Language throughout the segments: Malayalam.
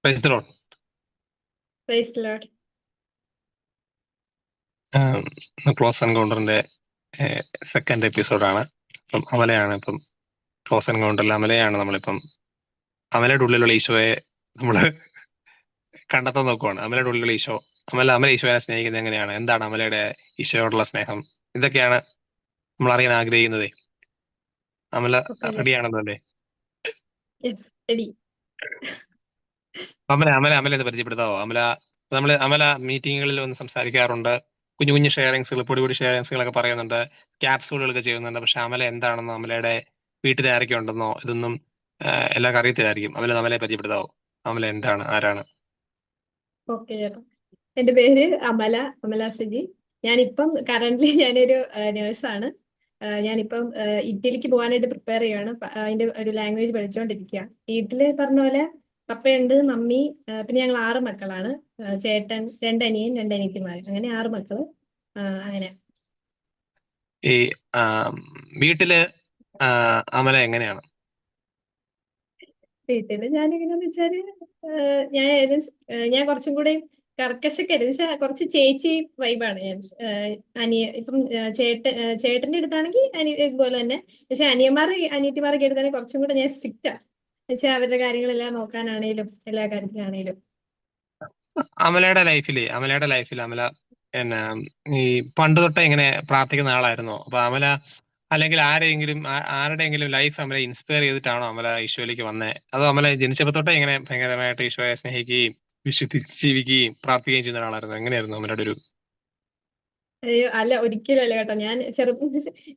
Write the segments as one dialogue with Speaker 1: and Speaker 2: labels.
Speaker 1: Price the Lord.
Speaker 2: Praise Lord.
Speaker 1: Close എൻകൗണ്ടറിന്റെ സെക്കൻഡ് എപ്പിസോഡാണ്. ഇപ്പം അമലയാണ് ഇപ്പം ക്ലോസ് എൻകൗണ്ടറിൽ അമലയാണ് നമ്മളിപ്പം അമലയുടെ ഉള്ളിലുള്ള ഈശോയെ നമ്മൾ കണ്ടെത്താൻ നോക്കുവാണ്. അമലയുടെ ഉള്ളിലുള്ള ഈശോ, അമല ഈശോയെ സ്നേഹിക്കുന്നത് എങ്ങനെയാണ്, എന്താണ് അമലയുടെ ഈശോയോടുള്ള സ്നേഹം, ഇതൊക്കെയാണ് നമ്മൾ അറിയാൻ ആഗ്രഹിക്കുന്നത്. അമല റെഡിയാണെന്നോ അല്ലേ?
Speaker 2: റെഡി.
Speaker 1: അമല എന്ന് പരിചയപ്പെടുത്താവോ? അമല മീറ്റിങ്ങുകളിൽ വന്ന് സംസാരിക്കാറുണ്ട്, കുഞ്ഞു കുഞ്ഞു ഷെയറിങ്സുകൾ, പൊടി ഷെയറിങ്സുകളൊക്കെ പറയുന്നുണ്ട്, ക്യാപ്സൂളുകളൊക്കെ ചെയ്യുന്നുണ്ട്. പക്ഷെ അമല എന്താണെന്നോ, അമലയുടെ വീട്ടിൽ ആരൊക്കെ ഉണ്ടെന്നോ ഇതൊന്നും എല്ലാവർക്കും അറിയത്തില്ലായിരിക്കും. അമലയെ പരിചയപ്പെടുത്താവോ? അമല എന്താണ്, ആരാണ്?
Speaker 2: ഓക്കെ, എന്റെ പേര് അമല സജി. ഞാനിപ്പം കറന്റ് ഞാനൊരു നേഴ്സാണ്. ഞാനിപ്പം ഇറ്റലിക്ക് പോകാനായിട്ട് പ്രിപ്പയർ ചെയ്യാണ്. അതിന്റെ ഒരു ലാംഗ്വേജ് പഠിച്ചുകൊണ്ടിരിക്കുക. വീട്ടില് പറഞ്ഞ പോലെ പപ്പയുണ്ട്, മമ്മി, പിന്നെ ഞങ്ങൾ 6 മക്കളാണ്. ചേട്ടൻ, 2 അനിയൻ, 2 അനിയത്തിമാർ, അങ്ങനെ 6 മക്കള്. അങ്ങനെ
Speaker 1: ഈ വീട്ടില് അമല എങ്ങനെയാണ്?
Speaker 2: വീട്ടില് ഞാൻ എങ്ങനെയാന്ന് വെച്ചാല്, ഞാൻ ഞാൻ കുറച്ചും കൂടെ കർക്കശക്കായിരുന്നു. വെച്ചാൽ കുറച്ച് ചേച്ചി വൈബാണ് ഞാൻ. ഇപ്പം ചേട്ടന്റെ അടുത്താണെങ്കിൽ ഇതുപോലെ തന്നെ. പക്ഷെ അനിയത്തിമാരൊക്കെ എടുത്താണെങ്കിൽ കുറച്ചും കൂടെ ഞാൻ സ്ട്രിക്റ്റാ. വെച്ചാൽ അവരുടെ കാര്യങ്ങളെല്ലാം നോക്കാനാണേലും എല്ലാ കാര്യത്തിലാണേലും.
Speaker 1: അമലയുടെ ലൈഫിൽ അമല പിന്നെ ഈ പണ്ട് തൊട്ടേ ഇങ്ങനെ പ്രാർത്ഥിക്കുന്ന ആളായിരുന്നോ? അപ്പൊ അമല അല്ലെങ്കിൽ ആരുടെയെങ്കിലും ലൈഫ് അമല ഇൻസ്പയർ ചെയ്തിട്ടാണോ അമല ഈശോയിലേക്ക് വന്നേ? അതോ അമല ജനിച്ചപ്പോ തൊട്ടേ ഇങ്ങനെ ഭയങ്കരമായിട്ട് ഈശോയെ സ്നേഹിക്കുകയും വിശ്വസിച്ച് ജീവിക്കുകയും പ്രാർത്ഥിക്കുകയും ചെയ്യുന്ന ആളായിരുന്നു? എങ്ങനെയായിരുന്നു അമലയുടെ ഒരു...
Speaker 2: അയ്യോ, അല്ല, ഒരിക്കലും അല്ല കേട്ടോ.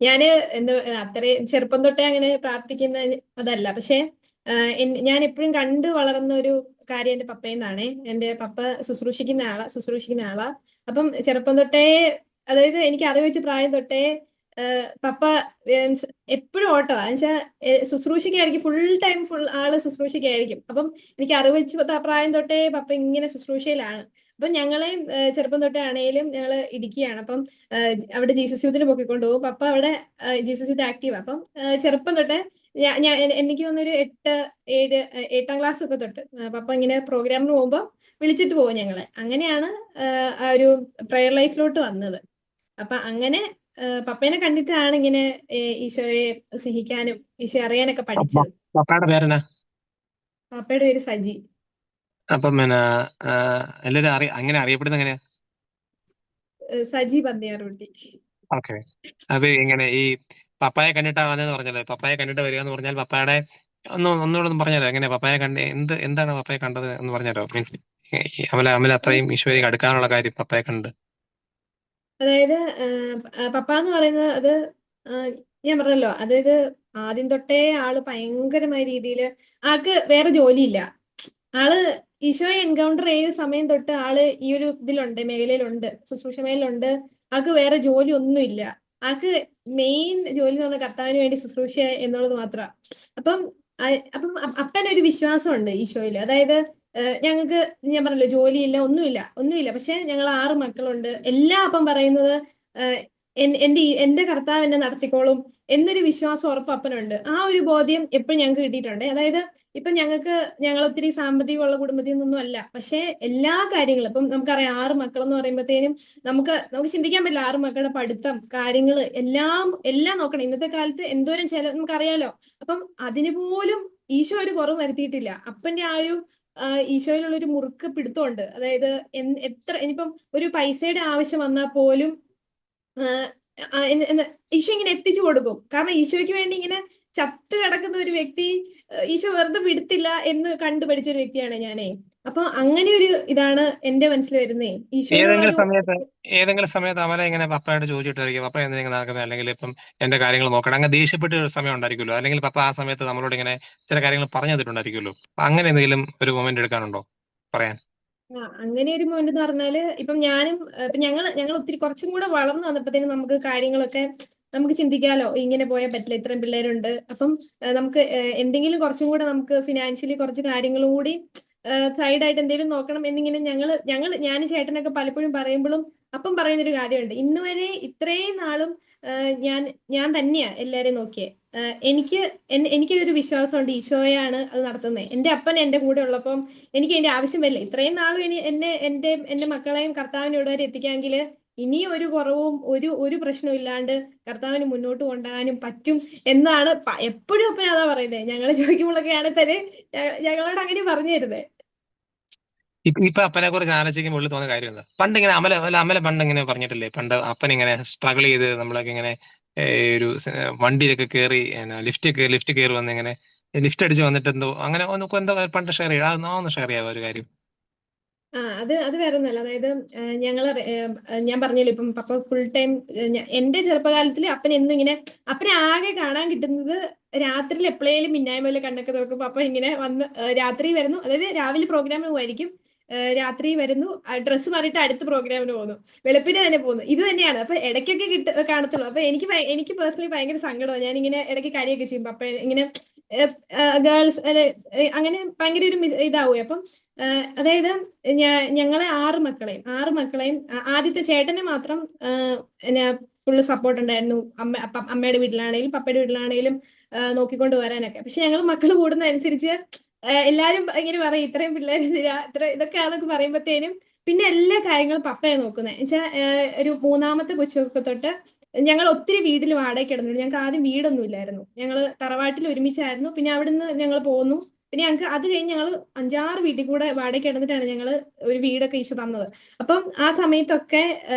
Speaker 2: ഞാന് എന്താ അത്രയും ചെറുപ്പം തൊട്ടേ അങ്ങനെ പ്രാർത്ഥിക്കുന്ന അതല്ല. പക്ഷെ ഞാൻ എപ്പോഴും കണ്ടു വളർന്ന ഒരു കാര്യം എന്റെ പപ്പയിൽ നിന്നാണ്. എന്റെ പപ്പ ശുശ്രൂഷിക്കുന്ന ആളാ. അപ്പം ചെറുപ്പം തൊട്ടേ, അതായത് എനിക്ക് അറിവ് വെച്ച പ്രായം തൊട്ടേ പപ്പ എപ്പോഴും ഓട്ടമാ. എന്നുവെച്ചാൽ ശുശ്രൂഷിക്കായിരിക്കും, ഫുൾ ആള് ശുശ്രൂഷിക്കായിരിക്കും. അപ്പം എനിക്ക് അറിവ് വെച്ച പ്രായം തൊട്ടേ പപ്പ ഇങ്ങനെ ശുശ്രൂഷയിലാണ്. അപ്പൊ ഞങ്ങളെയും ചെറുപ്പം തൊട്ടേ ആണെങ്കിലും ഞങ്ങള് ഇടുക്കിയാണ്. അപ്പം അവിടെ ജീസസ് യൂത്തിന് പൊക്കിക്കൊണ്ട് പോകും. പപ്പ അവിടെ ജീസസ് യൂത്ത് ആക്റ്റീവ്. അപ്പം ചെറുപ്പം തൊട്ടേ എനിക്ക് തോന്നുന്നൊരു 8ാം ക്ലാസ് ഒക്കെ തൊട്ട് പപ്പ ഇങ്ങനെ പ്രോഗ്രാമിന് പോകുമ്പോൾ വിളിച്ചിട്ട് പോകും ഞങ്ങളെ. അങ്ങനെയാണ് ആ ഒരു പ്രയർ ലൈഫിലോട്ട് വന്നത്. അപ്പൊ അങ്ങനെ പപ്പേനെ കണ്ടിട്ടാണ് ഇങ്ങനെ ഈശോയെ സ്നേഹിക്കാനും ഈശോയെ അറിയാനൊക്കെ പഠിച്ചത്.
Speaker 1: പപ്പയുടെ പേരെന്നാ?
Speaker 2: പപ്പയുടെ പേര് സജി.
Speaker 1: അപ്പം പിന്നെ എല്ലാരും അങ്ങനെ അറിയപ്പെടുന്ന എങ്ങനെയാ?
Speaker 2: സജി പന്നിയാറുട്ടി.
Speaker 1: ഓക്കെ. അപ്പൊ ഇങ്ങനെ ഈ പപ്പായെ കണ്ടിട്ടാ വന്നതെന്ന് പറഞ്ഞല്ലോ. പപ്പായെ കണ്ടിട്ട് വരിക എന്ന് പറഞ്ഞാൽ പപ്പായുടെ ഒന്നുകൂടെ ഒന്ന് പറഞ്ഞുതരാം. എങ്ങനെ പപ്പായെ എന്താണ് പപ്പായെ കണ്ടത് എന്ന് പറഞ്ഞുതരോ? മീൻസ് അമല അത്രയും ഈശോയിലേക്ക് അടുക്കാനുള്ള കാര്യം പപ്പായെ കണ്ട്.
Speaker 2: അതായത് പപ്പ എന്ന് പറയുന്നത് അത് ഞാൻ പറഞ്ഞല്ലോ, അതായത് ആദ്യം തൊട്ടേ ആള് ഭയങ്കരമായ രീതിയിൽ ആൾക്ക് വേറെ ജോലിയില്ല. ആള് ഈശോയെ എൻകൗണ്ടർ ചെയ്ത സമയം തൊട്ട് ആള് ഈ ഒരു ഇതിലുണ്ട്, മേഖലയിലുണ്ട്, ശുശ്രൂഷ മേഖലയിലുണ്ട്. ആൾക്ക് വേറെ ജോലി ഒന്നുമില്ല. ആൾക്ക് മെയിൻ ജോലി എന്ന് പറഞ്ഞാൽ കർത്താവിന് വേണ്ടി ശുശ്രൂഷ എന്നുള്ളത് മാത്രമാണ്. അപ്പം അപ്പം അപ്പനൊരു വിശ്വാസമുണ്ട് ഈശോയിൽ. അതായത് ഞങ്ങൾക്ക്, ഞാൻ പറഞ്ഞല്ലോ, ഒന്നുമില്ല. പക്ഷെ ഞങ്ങൾ 6 മക്കളുണ്ട്. എല്ലാം അപ്പം പറയുന്നത് എന്റെ കർത്താവ് എന്നെ നടത്തിക്കോളും എന്നൊരു വിശ്വാസം ഉറപ്പ് അപ്പനുണ്ട്. ആ ഒരു ബോധ്യം എപ്പോഴും ഞങ്ങൾക്ക് കിട്ടിയിട്ടുണ്ട്. അതായത് ഇപ്പൊ ഞങ്ങൾ ഒത്തിരി സാമ്പത്തികമുള്ള കുടുംബത്തിൽ നിന്നൊന്നും അല്ല. പക്ഷെ എല്ലാ കാര്യങ്ങളും ഇപ്പം നമുക്കറിയാം. 6 മക്കളെന്ന് പറയുമ്പോഴത്തേനും നമുക്ക് ചിന്തിക്കാൻ പറ്റില്ല. 6 മക്കളുടെ പഠിത്തം, കാര്യങ്ങൾ എല്ലാം നോക്കണം. ഇന്നത്തെ കാലത്ത് എന്തോരം നമുക്കറിയാലോ. അപ്പം അതിന് പോലും ഈശോ ഒരു കുറവ് വരുത്തിയിട്ടില്ല. അപ്പന്റെ ആ ഒരു ഈശോയിലുള്ള ഒരു മുറുക്ക് പിടുത്തമുണ്ട്. അതായത് ഇനിയിപ്പം ഒരു പൈസയുടെ ആവശ്യം വന്നാൽ പോലും ഈശോ ഇങ്ങനെ എത്തിച്ചു കൊടുക്കും. കാരണം ഈശോയ്ക്ക് വേണ്ടി ഇങ്ങനെ ചത്ത് കിടക്കുന്ന ഒരു വ്യക്തി ഈശോ വെറുതെ വിടുത്തില്ല എന്ന് കണ്ടുപഠിച്ച ഒരു വ്യക്തിയാണ് ഞാനേ. അപ്പൊ അങ്ങനെ ഒരു ഇതാണ് എന്റെ മനസ്സിൽ വരുന്നേ, ഈശോയിലുള്ള ഒരു...
Speaker 1: ഏതെങ്കിലും സമയത്ത് അമല ഇങ്ങനെ പപ്പയോട് ചോദിച്ചിട്ടായിരിക്കും പപ്പ എന്തെങ്കിലും നടക്കുന്നത്, അല്ലെങ്കിൽ ഇപ്പം എന്റെ കാര്യങ്ങൾ നോക്കണം, അങ്ങനെ ദേഷ്യപ്പെട്ട ഒരു സമയം ഉണ്ടായിരിക്കുമല്ലോ, അല്ലെങ്കിൽ പപ്പ ആ സമയത്ത് നമ്മളോട് ഇങ്ങനെ ചില കാര്യങ്ങൾ പറഞ്ഞു തന്നിട്ടുണ്ടായിരിക്കുമല്ലോ. അങ്ങനെ എന്തെങ്കിലും ഒരു മൊമെന്റ് എടുക്കാനുണ്ടോ പറയാൻ?
Speaker 2: അങ്ങനെ ഒരു മൊമെന്റ് എന്ന് പറഞ്ഞാല്, ഇപ്പം ഞാനും ഇപ്പൊ ഞങ്ങൾ ഒത്തിരി കുറച്ചും കൂടെ വളർന്നു വന്നപ്പോഴത്തേനും നമുക്ക് കാര്യങ്ങളൊക്കെ നമുക്ക് ചിന്തിക്കാലോ. ഇങ്ങനെ പോയാൽ പറ്റില്ല, ഇത്രയും പിള്ളേരുണ്ട്. അപ്പം നമുക്ക് എന്തെങ്കിലും കുറച്ചും കൂടെ നമുക്ക് ഫിനാൻഷ്യലി കുറച്ച് കാര്യങ്ങളും കൂടി സൈഡായിട്ട് എന്തെങ്കിലും നോക്കണം എന്നിങ്ങനെ ഞാനും ചേട്ടനൊക്കെ പലപ്പോഴും പറയുമ്പോഴും അപ്പം പറയുന്നൊരു കാര്യമുണ്ട്. ഇന്ന് വരെ ഇത്രയും നാളും ഞാൻ തന്നെയാ എല്ലാരെയും നോക്കിയേ. എനിക്കൊരു വിശ്വാസമുണ്ട്, ഈശോയാണ് അത് നടത്തുന്നത്. എൻ്റെ അപ്പൻ എൻ്റെ കൂടെ ഉള്ളപ്പം എനിക്ക് അതിന്റെ ആവശ്യം വരില്ല. ഇത്രയും നാളും എന്റെ മക്കളെയും കർത്താവിന് ഇവിടെ വരെ എത്തിക്കാമെങ്കിൽ ഇനിയും ഒരു കുറവും ഒരു പ്രശ്നവും ഇല്ലാണ്ട് കർത്താവിന് മുന്നോട്ട് കൊണ്ടുപോകാനും പറ്റും എന്നാണ് എപ്പോഴും അപ്പൻ അതാ പറയുന്നത്. ഞങ്ങൾ ചോദിക്കുമ്പോഴൊക്കെ ആണെങ്കിൽ തന്നെ ഞങ്ങളോട് അങ്ങനെ പറഞ്ഞു തരുന്നത്.
Speaker 1: ഇപ്പൊ അപ്പനെ കുറിച്ച് ആലോചിക്കുമ്പോൾ ഉള്ളിൽ തോന്നുന്ന കാര്യം എന്താ? പണ്ട് ഇങ്ങനെ അമല പണ്ട് ഇങ്ങനെ പറഞ്ഞിട്ടില്ലേ, പണ്ട് അപ്പൻ ഇങ്ങനെ സ്ട്രഗിൾ ചെയ്ത് നമ്മളൊക്കെ ഇങ്ങനെ ഒരു വണ്ടിയിലൊക്കെ കയറി ലിഫ്റ്റ് കയറി വന്ന് ഇങ്ങനെ ലിഫ്റ്റ് അടിച്ച് വന്നിട്ട് എന്തോ അങ്ങനെ എന്തോ പണ്ട് ഷെയർ ചെയ്യാം, അതൊന്ന് ഷെയർ ചെയ്യാവോ ഒരു കാര്യം?
Speaker 2: അത് വേറെ ഒന്നല്ല. അതായത് ഞങ്ങള് ഞാൻ പറഞ്ഞില്ല, ഇപ്പം പപ്പ ഫുൾ ടൈം എന്റെ ചെറുപ്പകാലത്തിൽ അപ്പൻ എന്നും ഇങ്ങനെ, അപ്പനെ ആകെ കാണാൻ കിട്ടുന്നത് രാത്രിയിൽ എപ്പോഴേലും മിന്നായ്മയിലെ കണ്ണൊക്കെ തുറക്കും പപ്പ ഇങ്ങനെ വന്ന് രാത്രി വരുന്നു. അതായത് രാവിലെ പ്രോഗ്രാമിന് പോയിരിക്കും, രാത്രി വരുന്നു, ഡ്രസ്സ് മാറിയിട്ട് അടുത്ത പ്രോഗ്രാമിന് പോകുന്നു, വെളുപ്പിന് തന്നെ പോകുന്നു. ഇത് തന്നെയാണ്. അപ്പൊ ഇടയ്ക്കൊക്കെ കാണത്തുള്ളൂ. അപ്പൊ എനിക്ക് പേഴ്സണലി ഭയങ്കര സങ്കടമാണ്. ഞാൻ ഇങ്ങനെ ഇടയ്ക്ക് കാര്യമൊക്കെ ചെയ്യും അപ്പൊ ഇങ്ങനെ ഗേൾസ് അങ്ങനെ ഭയങ്കര ഒരു ഇതാവുക. അപ്പം അതായത് ഞങ്ങളെ ആറ് മക്കളെയും ആദ്യത്തെ ചേട്ടനെ മാത്രം ഫുള്ള് സപ്പോർട്ട് ഉണ്ടായിരുന്നു. അമ്മയുടെ വീട്ടിലാണെങ്കിലും പപ്പയുടെ വീട്ടിലാണെങ്കിലും നോക്കിക്കൊണ്ട് വരാനൊക്കെ. പക്ഷെ ഞങ്ങൾ മക്കൾ കൂടുന്നതനുസരിച്ച് എല്ലാരും ഇങ്ങനെ പറയും, ഇത്രയും പിള്ളേർ ഇതൊക്കെ അതൊക്കെ പറയുമ്പോഴത്തേനും പിന്നെ എല്ലാ കാര്യങ്ങളും പപ്പയെ നോക്കുന്നത് വെച്ചാൽ ഒരു മൂന്നാമത്തെ കൊച്ചൊക്കെ തൊട്ട് ഞങ്ങൾ ഒത്തിരി വീട്ടിൽ വാടകയ്ക്ക് കിടന്നു. ഞങ്ങൾക്ക് ആദ്യം വീടൊന്നും ഇല്ലായിരുന്നു. ഞങ്ങൾ തറവാട്ടിൽ ഒരുമിച്ചായിരുന്നു. പിന്നെ അവിടുന്ന് ഞങ്ങൾ പോന്നു. പിന്നെ ഞങ്ങൾക്ക് അത് കഴിഞ്ഞ് ഞങ്ങൾ 5-6 വീട്ടിൽ കൂടെ വാടകയ്ക്ക് കിടന്നിട്ടാണ് ഞങ്ങൾ ഒരു വീടൊക്കെ ഈശോ തന്നത്. അപ്പം ആ സമയത്തൊക്കെ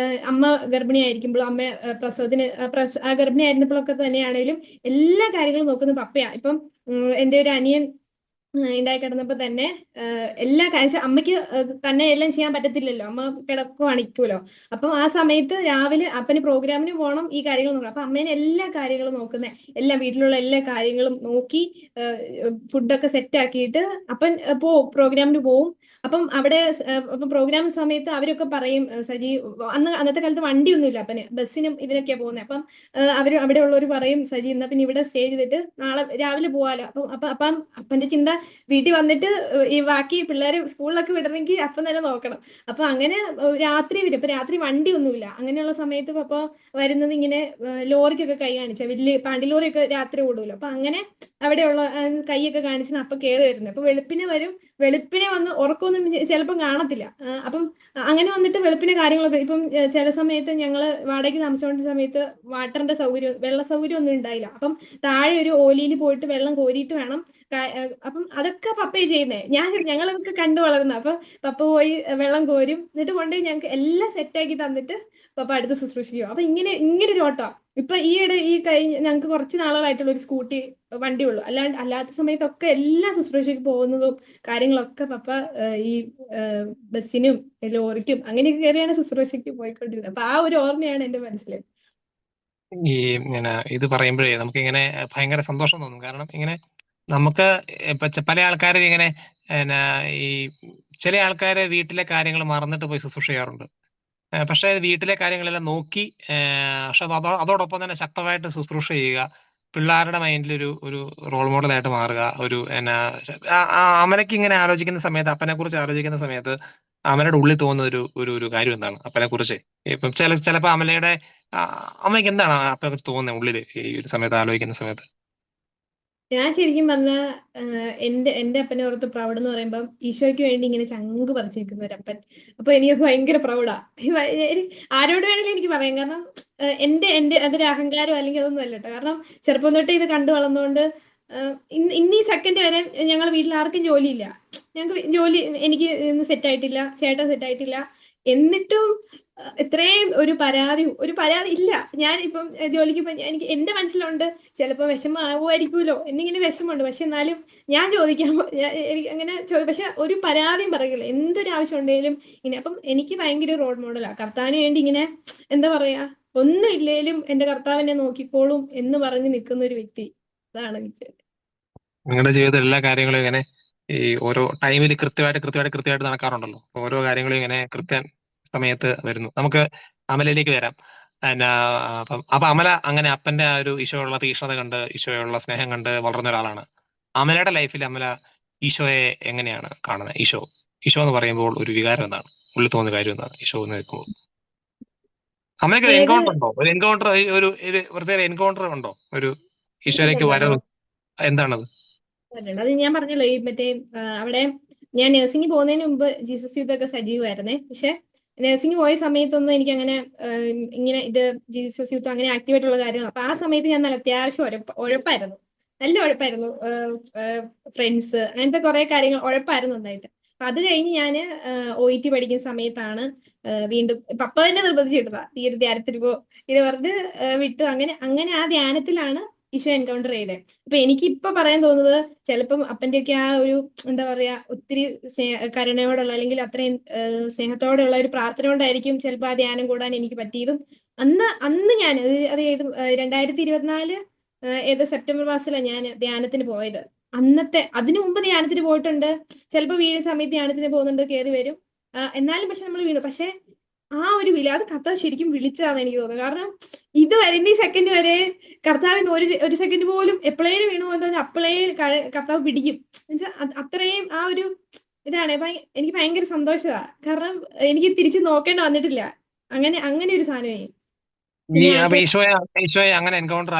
Speaker 2: അമ്മ ഗർഭിണിയായിരിക്കുമ്പോഴും അമ്മ പ്രസവത്തിന് ഗർഭിണിയായിരുന്നപ്പോഴൊക്കെ തന്നെയാണെങ്കിലും എല്ലാ കാര്യങ്ങളും നോക്കുന്നത് പപ്പയാ. ഇപ്പം എൻ്റെ ഒരു അനിയൻ ഉണ്ടായി കിടന്നപ്പോ തന്നെ എല്ലാ കാര്യം അമ്മയ്ക്ക് തന്നെ എല്ലാം ചെയ്യാൻ പറ്റത്തില്ലല്ലോ, അമ്മ കിടക്കുവാണിക്കുമല്ലോ. അപ്പം ആ സമയത്ത് രാവിലെ അപ്പന് പ്രോഗ്രാമിന് പോകണം, ഈ കാര്യങ്ങൾ നോക്കണം. അപ്പൊ അമ്മേനെ എല്ലാ കാര്യങ്ങളും നോക്കുന്നത്, എല്ലാ വീട്ടിലുള്ള എല്ലാ കാര്യങ്ങളും നോക്കി ഫുഡൊക്കെ സെറ്റ് ആക്കിയിട്ട് അപ്പൻ പ്രോഗ്രാമിന് പോവും. അപ്പം അവിടെ പ്രോഗ്രാം സമയത്ത് അവരൊക്കെ പറയും, സജി അന്നത്തെ കാലത്ത് വണ്ടിയൊന്നുമില്ല അപ്പന്, ബസ്സിനും ഇതിനൊക്കെയാ പോകുന്നത്. അപ്പം അവിടെ ഉള്ളവർ പറയും, സജി എന്നാ പിന്നെ ഇവിടെ സ്റ്റേ ചെയ്തിട്ട് നാളെ രാവിലെ പോവാലോ. അപ്പം അപ്പന്റെ ചിന്ത വീട്ടിൽ വന്നിട്ട് ഈ ബാക്കി പിള്ളേരെ സ്കൂളിലൊക്കെ വിടണമെങ്കിൽ അപ്പം തന്നെ നോക്കണം. അപ്പൊ അങ്ങനെ രാത്രി വരും. ഇപ്പൊ രാത്രി വണ്ടി ഒന്നുമില്ല. അങ്ങനെയുള്ള സമയത്ത് പപ്പ വരുന്നത് ഇങ്ങനെ ലോറിക്കൊക്കെ കൈ കാണിച്ച വലിയ പാണ്ടി ലോറിയൊക്കെ രാത്രി ഓടുമല്ലോ. അപ്പൊ അങ്ങനെ അവിടെയുള്ള കൈയൊക്കെ കാണിച്ചാൽ അപ്പൊ കയറി വരുന്നത്. അപ്പൊ വെളുപ്പിനെ വരും. വെളുപ്പിനെ വന്ന് ഉറക്കമൊന്നും ചിലപ്പം കാണത്തില്ല. അപ്പം അങ്ങനെ വന്നിട്ട് വെളുപ്പിനെ കാര്യങ്ങളൊക്കെ ഇപ്പം ചില സമയത്ത് ഞങ്ങൾ വാടകയ്ക്ക് താമസിച്ചുകൊണ്ട സമയത്ത് വാട്ടറിന്റെ സൗകര്യം, വെള്ള സൗകര്യം ഒന്നും ഉണ്ടായില്ല. അപ്പം താഴെ ഒരു ഓലിയിൽ പോയിട്ട് വെള്ളം കോരിയിട്ട് വേണം. അപ്പം അതൊക്കെ പപ്പയെ ചെയ്യുന്നേ. ഞങ്ങളൊക്കെ കണ്ടു വളർന്ന. അപ്പൊ പപ്പ പോയി വെള്ളം കോരും, എന്നിട്ട് കൊണ്ടുപോയി ഞങ്ങൾക്ക് എല്ലാം സെറ്റാക്കി തന്നിട്ട് പപ്പ അടുത്ത് ശുശ്രൂഷിക്കും. അപ്പൊ ഇങ്ങനെ ഒരു ഓട്ടോ. ഇപ്പൊ ഈ കഴിഞ്ഞ ഞങ്ങൾക്ക് കുറച്ച് നാളുകളായിട്ടുള്ള ഒരു സ്കൂട്ടി വണ്ടി ഉള്ളൂ. അല്ലാത്ത സമയത്തൊക്കെ എല്ലാ ശുശ്രൂഷയ്ക്ക് പോകുന്നതും കാര്യങ്ങളൊക്കെ പപ്പ ഈ ബസ്സിനും ലോറിക്കും അങ്ങനെയൊക്കെ കയറിയാണ് ശുശ്രൂഷയ്ക്ക് പോയിക്കൊണ്ടിരുന്നത്. അപ്പൊ ആ ഒരു ഓർമ്മയാണ് എന്റെ മനസ്സിൽ.
Speaker 1: ഈ ഇങ്ങനെ ഇത് പറയുമ്പോഴേ നമുക്ക് ഇങ്ങനെ ഭയങ്കര സന്തോഷം തോന്നും. കാരണം ഇങ്ങനെ നമുക്ക് ഇപ്പൊ പല ആൾക്കാരും ഇങ്ങനെ ഈ ചില ആൾക്കാര് വീട്ടിലെ കാര്യങ്ങൾ മറന്നിട്ട് പോയി ശുശ്രൂഷ ചെയ്യാറുണ്ട്. പക്ഷെ വീട്ടിലെ കാര്യങ്ങളെല്ലാം നോക്കി പക്ഷെ അതോടൊപ്പം തന്നെ ശക്തമായിട്ട് ശുശ്രൂഷ ചെയ്യുക, പിള്ളേരുടെ മൈൻഡിൽ ഒരു റോൾ മോഡലായിട്ട് മാറുക. ഒരു അമലയ്ക്ക് ഇങ്ങനെ ആലോചിക്കുന്ന സമയത്ത്, അപ്പനെ കുറിച്ച് ആലോചിക്കുന്ന സമയത്ത് അമലയുടെ ഉള്ളിൽ തോന്നുന്ന ഒരു കാര്യം എന്താണ് അപ്പനെ കുറിച്ച്? ഇപ്പം ചിലപ്പോ അമലയുടെ അമ്മയ്ക്ക് എന്താണ് അപ്പനെ കുറിച്ച് തോന്നുന്നത് ഉള്ളില് ഈ ഒരു സമയത്ത് ആലോചിക്കുന്ന സമയത്ത്?
Speaker 2: ഞാൻ ശരിക്കും പറഞ്ഞാൽ എന്റെ അപ്പനെ ഓർത്ത് പ്രൗഡ് എന്ന് പറയുമ്പോൾ ഈശോയ്ക്ക് വേണ്ടി ഇങ്ങനെ ചങ്ക് പറിച്ചിരിക്കുന്ന ഒരു അപ്പൻ. അപ്പൊ എനിക്ക് ഭയങ്കര പ്രൗഡാ. ആരോട് വേണമെങ്കിലും എനിക്ക് പറയാം. കാരണം എന്റെ അതൊരു അഹങ്കാരം അല്ലെങ്കിൽ അതൊന്നും അല്ല കേട്ടോ. കാരണം ചെറുപ്പം തൊട്ടേ ഇത് കണ്ടു വളർന്നുകൊണ്ട് ഇന്ന് ഈ സെക്കൻഡ് വരെ ഞങ്ങൾ വീട്ടിൽ ആർക്കും ജോലിയില്ല. ഞങ്ങൾക്ക് ജോലി എനിക്ക് സെറ്റ് ആയിട്ടില്ല, ചേട്ടൻ സെറ്റ് ആയിട്ടില്ല. എന്നിട്ടും ഇത്രയും ഒരു പരാതി ഇല്ല. ഞാൻ ഇപ്പം ജോലിക്ക് എനിക്ക് എന്റെ മനസ്സിലുണ്ട് ചിലപ്പോൾ വിഷമാവുമായിരിക്കുമല്ലോ എന്നിങ്ങനെ വിഷമമുണ്ട്. പക്ഷെ എന്നാലും ഞാൻ ചോദിക്കാൻ എനിക്ക് അങ്ങനെ പക്ഷെ ഒരു പരാതിയും പറയില്ല. എന്തൊരു ആവശ്യം ഉണ്ടെങ്കിലും ഇങ്ങനെ. അപ്പം എനിക്ക് ഭയങ്കര റോൾ മോഡലാണ് കർത്താവിന് വേണ്ടി. ഇങ്ങനെ എന്താ പറയാ, ഒന്നും ഇല്ലേലും എന്റെ കർത്താവിനെ നോക്കിക്കോളും എന്ന് പറഞ്ഞ് നിൽക്കുന്ന ഒരു വ്യക്തി. അതാണ് എനിക്ക്.
Speaker 1: നിങ്ങളുടെ ജീവിതത്തിൽ എല്ലാ കാര്യങ്ങളും ഇങ്ങനെ ഈ ഓരോ ടൈമിൽ കൃത്യമായിട്ട് നടക്കാറുണ്ടല്ലോ. ഓരോ കാര്യങ്ങളും ഇങ്ങനെ സമയത്ത് വരുന്നു. നമുക്ക് അമലയിലേക്ക് വരാം. അപ്പൊ അമല അങ്ങനെ അപ്പന്റെ ആ ഒരു ഈശോയുള്ള തീക്ഷ്ണത കണ്ട്, ഈശോയുള്ള സ്നേഹം കണ്ട് വളർന്ന ഒരാളാണ്. അമലയുടെ ലൈഫിൽ അമല ഈശോയെ എങ്ങനെയാണ് കാണുന്നത്? ഈശോ എന്ന് പറയുമ്പോൾ ഒരു വികാരം എന്താണ്? ഉള്ളിൽ തോന്നുന്ന കാര്യം എന്താണ് ഈശോ എന്ന് കേൾക്കുമ്പോൾ? അമലയ്ക്ക് ഒരു
Speaker 2: അതായത്
Speaker 1: എൻകൗണ്ടർ ഉണ്ടോ? ഒരു എൻകൗണ്ടർ, ഒരു പ്രത്യേക എൻകൗണ്ടർ ഉണ്ടോ? ഈശോയിലേക്ക്
Speaker 2: ഉണ്ടല്ലോ.
Speaker 1: വരവ് എന്താണത്?
Speaker 2: പറഞ്ഞിട്ടുണ്ട്. അത് ഞാൻ പറഞ്ഞല്ലോ ഈ മറ്റേ അവിടെ ഞാൻ നഴ്സിംഗ് പോകുന്നതിന് മുമ്പ് ജീസസ് യൂത്ത് ഒക്കെ സജീവമായിരുന്നേ. പക്ഷെ നഴ്സിംഗ് പോയ സമയത്തൊന്നും എനിക്ക് അങ്ങനെ ഇങ്ങനെ ഇത് ജീസസ് യൂത്ത് അങ്ങനെ ആക്റ്റീവായിട്ടുള്ള കാര്യങ്ങൾ. അപ്പൊ ആ സമയത്ത് ഞാൻ നല്ല അത്യാവശ്യം ഉഴപ്പായിരുന്നു. നല്ല ഉഴപ്പായിരുന്നു. ഫ്രണ്ട്സ് അങ്ങനത്തെ കുറെ കാര്യങ്ങൾ ഉഴപ്പായിരുന്നു നന്നായിട്ട്. അപ്പൊ അത് കഴിഞ്ഞ് ഞാൻ OET പഠിക്കുന്ന സമയത്താണ് വീണ്ടും പപ്പ തന്നെ നിർബന്ധിച്ചിട്ടതാ ഈ ഒരു ധ്യാനത്തിന് പോ ഇത് പറഞ്ഞ് വിട്ടു. അങ്ങനെ അങ്ങനെ ആ ധ്യാനത്തിലാണ് ഈശോ എൻകൗണ്ടർ ചെയ്തത്. അപ്പൊ എനിക്ക് ഇപ്പൊ പറയാൻ തോന്നുന്നത് ചിലപ്പം അപ്പന്റെയൊക്കെ ആ ഒരു എന്താ പറയാ ഒത്തിരി കരുണയോടുള്ള അല്ലെങ്കിൽ അത്രയും സ്നേഹത്തോടെയുള്ള ഒരു പ്രാർത്ഥന കൊണ്ടായിരിക്കും ചിലപ്പോൾ ആ ധ്യാനം കൂടാൻ എനിക്ക് പറ്റിയതും. അന്ന് ഞാൻ അത് ഏത് 2024 ഏതോ സെപ്റ്റംബർ മാസത്തിലാണ് ഞാൻ ധ്യാനത്തിന് പോയത്. അന്നത്തെ അതിനു മുമ്പ് ധ്യാനത്തിന് പോയിട്ടുണ്ട്. ചിലപ്പോൾ വീഴുന്ന സമയത്ത് ധ്യാനത്തിന് പോകുന്നുണ്ട്, കയറി വരും. എന്നാലും പക്ഷെ നമ്മൾ വീണു. പക്ഷെ ആ ഒരു വില അത് കർത്താവ് ശരിക്കും വിളിച്ചതാണെന്ന് എനിക്ക് തോന്നുന്നത്. കാരണം ഇത് വരുന്ന ഈ സെക്കൻഡ് വരെ കർത്താവിന് ഒരു സെക്കൻഡ് പോലും എപ്പോഴേലും വീണു പോകുന്ന അപ്പോഴേ കർത്താവ് പിടിക്കും. എന്നുവെച്ചാൽ അത്രയും ആ ഒരു ഇതാണ് എനിക്ക് ഭയങ്കര സന്തോഷമാണ്. കാരണം എനിക്ക് തിരിച്ച് നോക്കേണ്ട വന്നിട്ടില്ല. അങ്ങനെ അങ്ങനെ ഒരു സാധനമായി. പിന്നെ
Speaker 1: അപ്പൊ
Speaker 2: ആശയ
Speaker 1: ഈശോയെ അങ്ങനെ എൻകൗണ്ടർ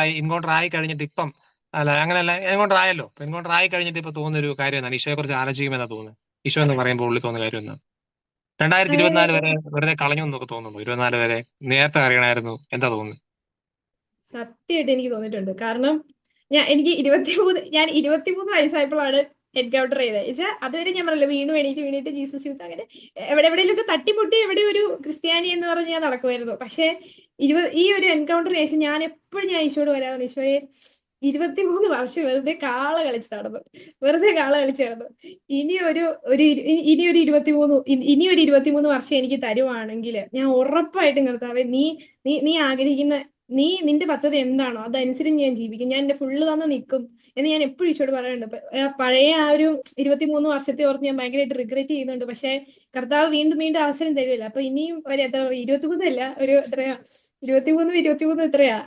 Speaker 1: ആയി കഴിഞ്ഞിട്ട് ഇപ്പം, അല്ല അങ്ങനെയല്ല, എൻകൗണ്ടർ ആയല്ലോ. എൻകൗണ്ടർ ആയി കഴിഞ്ഞിട്ട് ഇപ്പൊ തോന്നുന്ന ഒരു കാര്യം എന്താണ്? ഈശോയെ കുറിച്ച് ആലോചിക്കുമെന്നാ തോന്നുന്നത്? ഈശോ എന്ന് പറയുമ്പോൾ ഉള്ളിൽ തോന്നുന്ന കാര്യം എന്താണ്? 2024
Speaker 2: അതായത്
Speaker 1: വരെ വെറുതെ കളഞ്ഞു എന്നൊക്കെ തോന്നുന്നു. 24 വരെ നേരത്തെ അറിയണമായിരുന്നു, എന്താ തോന്നുന്നത്?
Speaker 2: സത്യമായിട്ട് എനിക്ക് തോന്നിയിട്ടുണ്ട്. കാരണം ഞാൻ 23 വയസ്സായപ്പോഴാണ് എൻകൗണ്ടർ ചെയ്തത്. വെച്ചാൽ അതുവരെ ഞാൻ പറഞ്ഞല്ലോ വീണു എണീറ്റ് ജീസസ് യൂത്ത് അങ്ങനെ എവിടെയെങ്കിലുമൊക്കെ തട്ടിമുട്ടി എവിടെ ഒരു ക്രിസ്ത്യാനി എന്ന് പറഞ്ഞ് ഞാൻ നടക്കുമായിരുന്നു. പക്ഷെ ഈ ഒരു എൻകൗണ്ടറിന് ശേഷം ഞാൻ എപ്പോഴും ഞാൻ ഈശോയോട് വരാറുണ്ട്, ഈശോയെ 23 വർഷം വെറുതെ കാള കളിച്ച് നടന്നു, വെറുതെ കാള കളിച്ച് നടന്നു. ഇനി ഒരു ഒരു ഇനി ഒരു 23 വർഷം എനിക്ക് തരുവാണെങ്കിൽ ഞാൻ ഉറപ്പായിട്ടും കർത്താവേ നീ ആഗ്രഹിക്കുന്ന നിന്റെ പദ്ധതി എന്താണോ അതനുസരിച്ച് ഞാൻ ജീവിക്കും, ഞാൻ എന്റെ ഫുള്ള് തന്നെ നിൽക്കും എന്ന് ഞാൻ എപ്പോഴും ഈശോട് പറയുന്നുണ്ട്. പഴയ ആ ഒരു 23 വർഷത്തെ ഓർത്ത് ഞാൻ ഭയങ്കരമായിട്ട് റിഗ്രറ്റ് ചെയ്യുന്നുണ്ട്. പക്ഷെ കർത്താവ് വീണ്ടും വീണ്ടും അവസരം തരുമല്ലോ. അപ്പൊ ഇനിയും ഒരു എത്ര 23 അല്ല, ഒരു എത്രയാ 23 എത്രയാ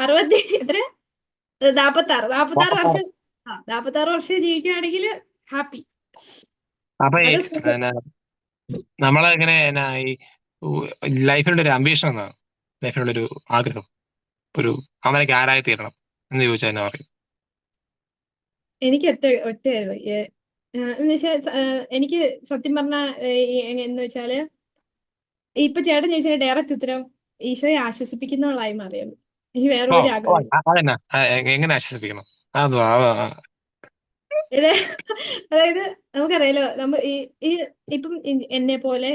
Speaker 2: 60 എത്ര 46 വർഷം. 46 വർഷം ജീവിക്കുകയാണെങ്കിൽ ഹാപ്പി.
Speaker 1: അപ്പൊ
Speaker 2: അത്
Speaker 1: നമ്മളെ ഇങ്ങനെ ഈ ലൈഫിലുള്ള ഒരു അംബീഷൻ എന്നാണ്, ലൈഫിലുള്ള ഒരു ആഗ്രഹം, ഒരു അമലയ്ക്ക് ആരായി തീരണം എന്ന് ചോദിച്ചാൽ എന്നാ പറയും?
Speaker 2: എനിക്ക് ഒറ്റയായിരുന്നു എന്ന് വെച്ചാൽ എനിക്ക് സത്യം പറഞ്ഞ എന്ന് വെച്ചാല് ഇപ്പൊ ചേട്ടൻ ചോദിച്ചാൽ ഡയറക്റ്റ് ഉത്തരം ഈശോയെ ആശ്വസിപ്പിക്കുന്നവളായി മാറിയത്. എനിക്ക് വേറെ
Speaker 1: ഓ
Speaker 2: ഒരു
Speaker 1: ഓ
Speaker 2: ആഗ്രഹം.
Speaker 1: അതന്നെ. എങ്ങനെ ആശ്വസിപ്പിക്കണം? അത്
Speaker 2: ഇത് അതായത് നമുക്കറിയാലോ ഈ ഈ ഇപ്പം എന്നെ പോലെ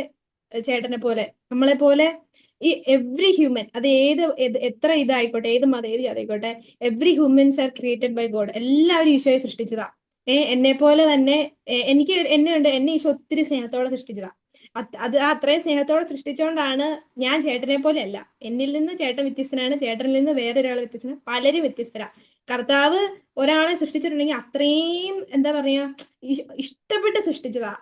Speaker 2: ചേട്ടനെ പോലെ നമ്മളെ പോലെ ഈ എവ്രി ഹ്യൂമൻ അത് എത്ര ഇതായിക്കോട്ടെ, ഏത് മതം ഏത് ജാതിയായിക്കോട്ടെ, every humans are created by God. എല്ലാവരും ഈശോയെ സൃഷ്ടിച്ചതാ. എന്നെ പോലെ തന്നെ എന്നെ ഈശോ ഒത്തിരി സ്നേഹത്തോടെ സൃഷ്ടിച്ചതാ. അത് അത്രയും സ്നേഹത്തോടെ സൃഷ്ടിച്ചുകൊണ്ടാണ് ഞാൻ ചേട്ടനെ പോലെ അല്ല. എന്നിൽ നിന്ന് ചേട്ടൻ വ്യത്യസ്തനാണ്, ചേട്ടനിൽ നിന്ന് വേറൊരാൾ വ്യത്യസ്തനാണ്, പലരും വ്യത്യസ്തരാ. കർത്താവ് ഒരാളെ സൃഷ്ടിച്ചിട്ടുണ്ടെങ്കിൽ അത്രയും എന്താ പറയാ ഇഷ്ടപ്പെട്ട് സൃഷ്ടിച്ചതാ.